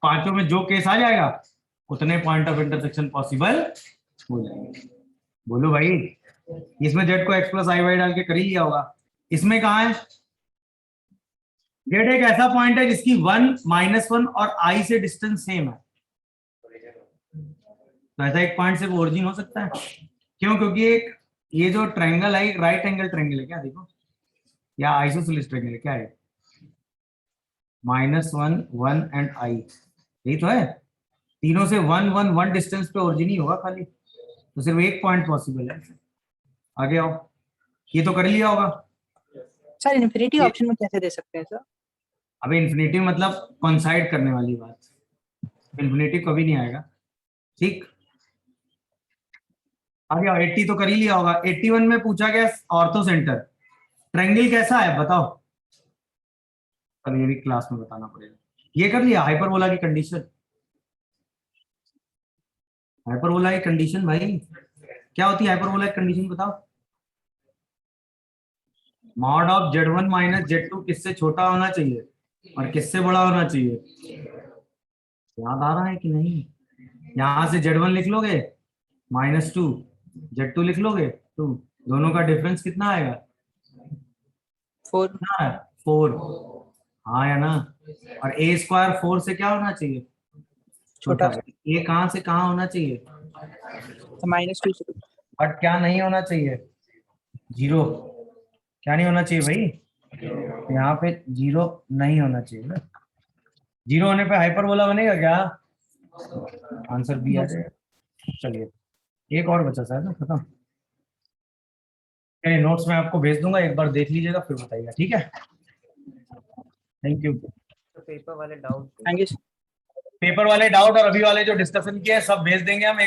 पांचों में जो केस आ जाएगा उतने पॉइंट ऑफ इंटरसेक्शन पॉसिबल हो जाएंगे। बोलो भाई, इसमें जेड को एक्स प्लस आई वाई डाल के कर ही लिया होगा। इसमें कहाँ है? जेड एक ऐसा पॉइंट है जिसकी 1, -1 और आई से डिस्टेंस सेम है, तो ऐसा एक पॉइंट से ओरिजिन हो सकता है। क्यों? क्योंकि एक ये जो ट्रायंगल है राइट एंगल ट्रायंगल है क्या, देखो, या आइसोसेलेस ट्रायंगल है क्या है, -1 1 एंड आई, यही तो है। तीनों से 1 1 1 डिस्टेंस पे ओरिजिन ही होगा खाली, तो सिर्फ एक पॉइंट पॉसिबल है। आगे आओ, ये तो कर लिया होगा। सर इन्फिनिटी ऑप्शन में कैसे दे सकते हैं सर? अबे इन्फिनिटी मतलब कॉन्साइड करने वाली बात, इन्फिनिटी कभी नहीं आएगा। ठीक, आगे आओ, 80 तो कर ही लिया होगा। 81 में पूछा गया ऑर्थो सेंटर ट्रायंगल कैसा है बताओ, अब ये भी क्लास में बताना पड़ेगा। ये कर लिया, हाइपरबोला की कंडीशन, हाइपरबोला की कंडीशन भाई क्या होती है? हाइपरबोला की कंडीशन बताओ। Mod of Z1 minus Z2 किससे छोटा होना चाहिए और किससे बड़ा होना चाहिए? याद आ रहा है कि नहीं? यहां से Z1 लिख लोगे -2, Z2 लिख लोगे 2, दोनों का डिफरेंस कितना आएगा? 4। कितना है? 4। हाँ या ना? और a स्क्वायर 4 से क्या होना चाहिए? छोटा। ये कहाँ से कहाँ होना चाहिए? -2 से। बट क्या नहीं होना चाहिए? 0। क्या नहीं होना चाहिए भाई? यहाँ पे 0 नहीं होना चाहिए ना। 0 होने पे हाइपरबोला बनेगा क्या? आंसर बी आ जाएगा। चलिए, एक और बचा शायद ना, खत्म। चलिए, नोट्स में आपको भेज दूंगा, एक बार देख लीजिएगा फिर बताइएगा, ठीक है? Thank you. तो पेपर वाले डाउट थैंक यू। पेपर वाले डाउट और अभी वाले जो डिस्कशन किए सब भेज देंगे हम।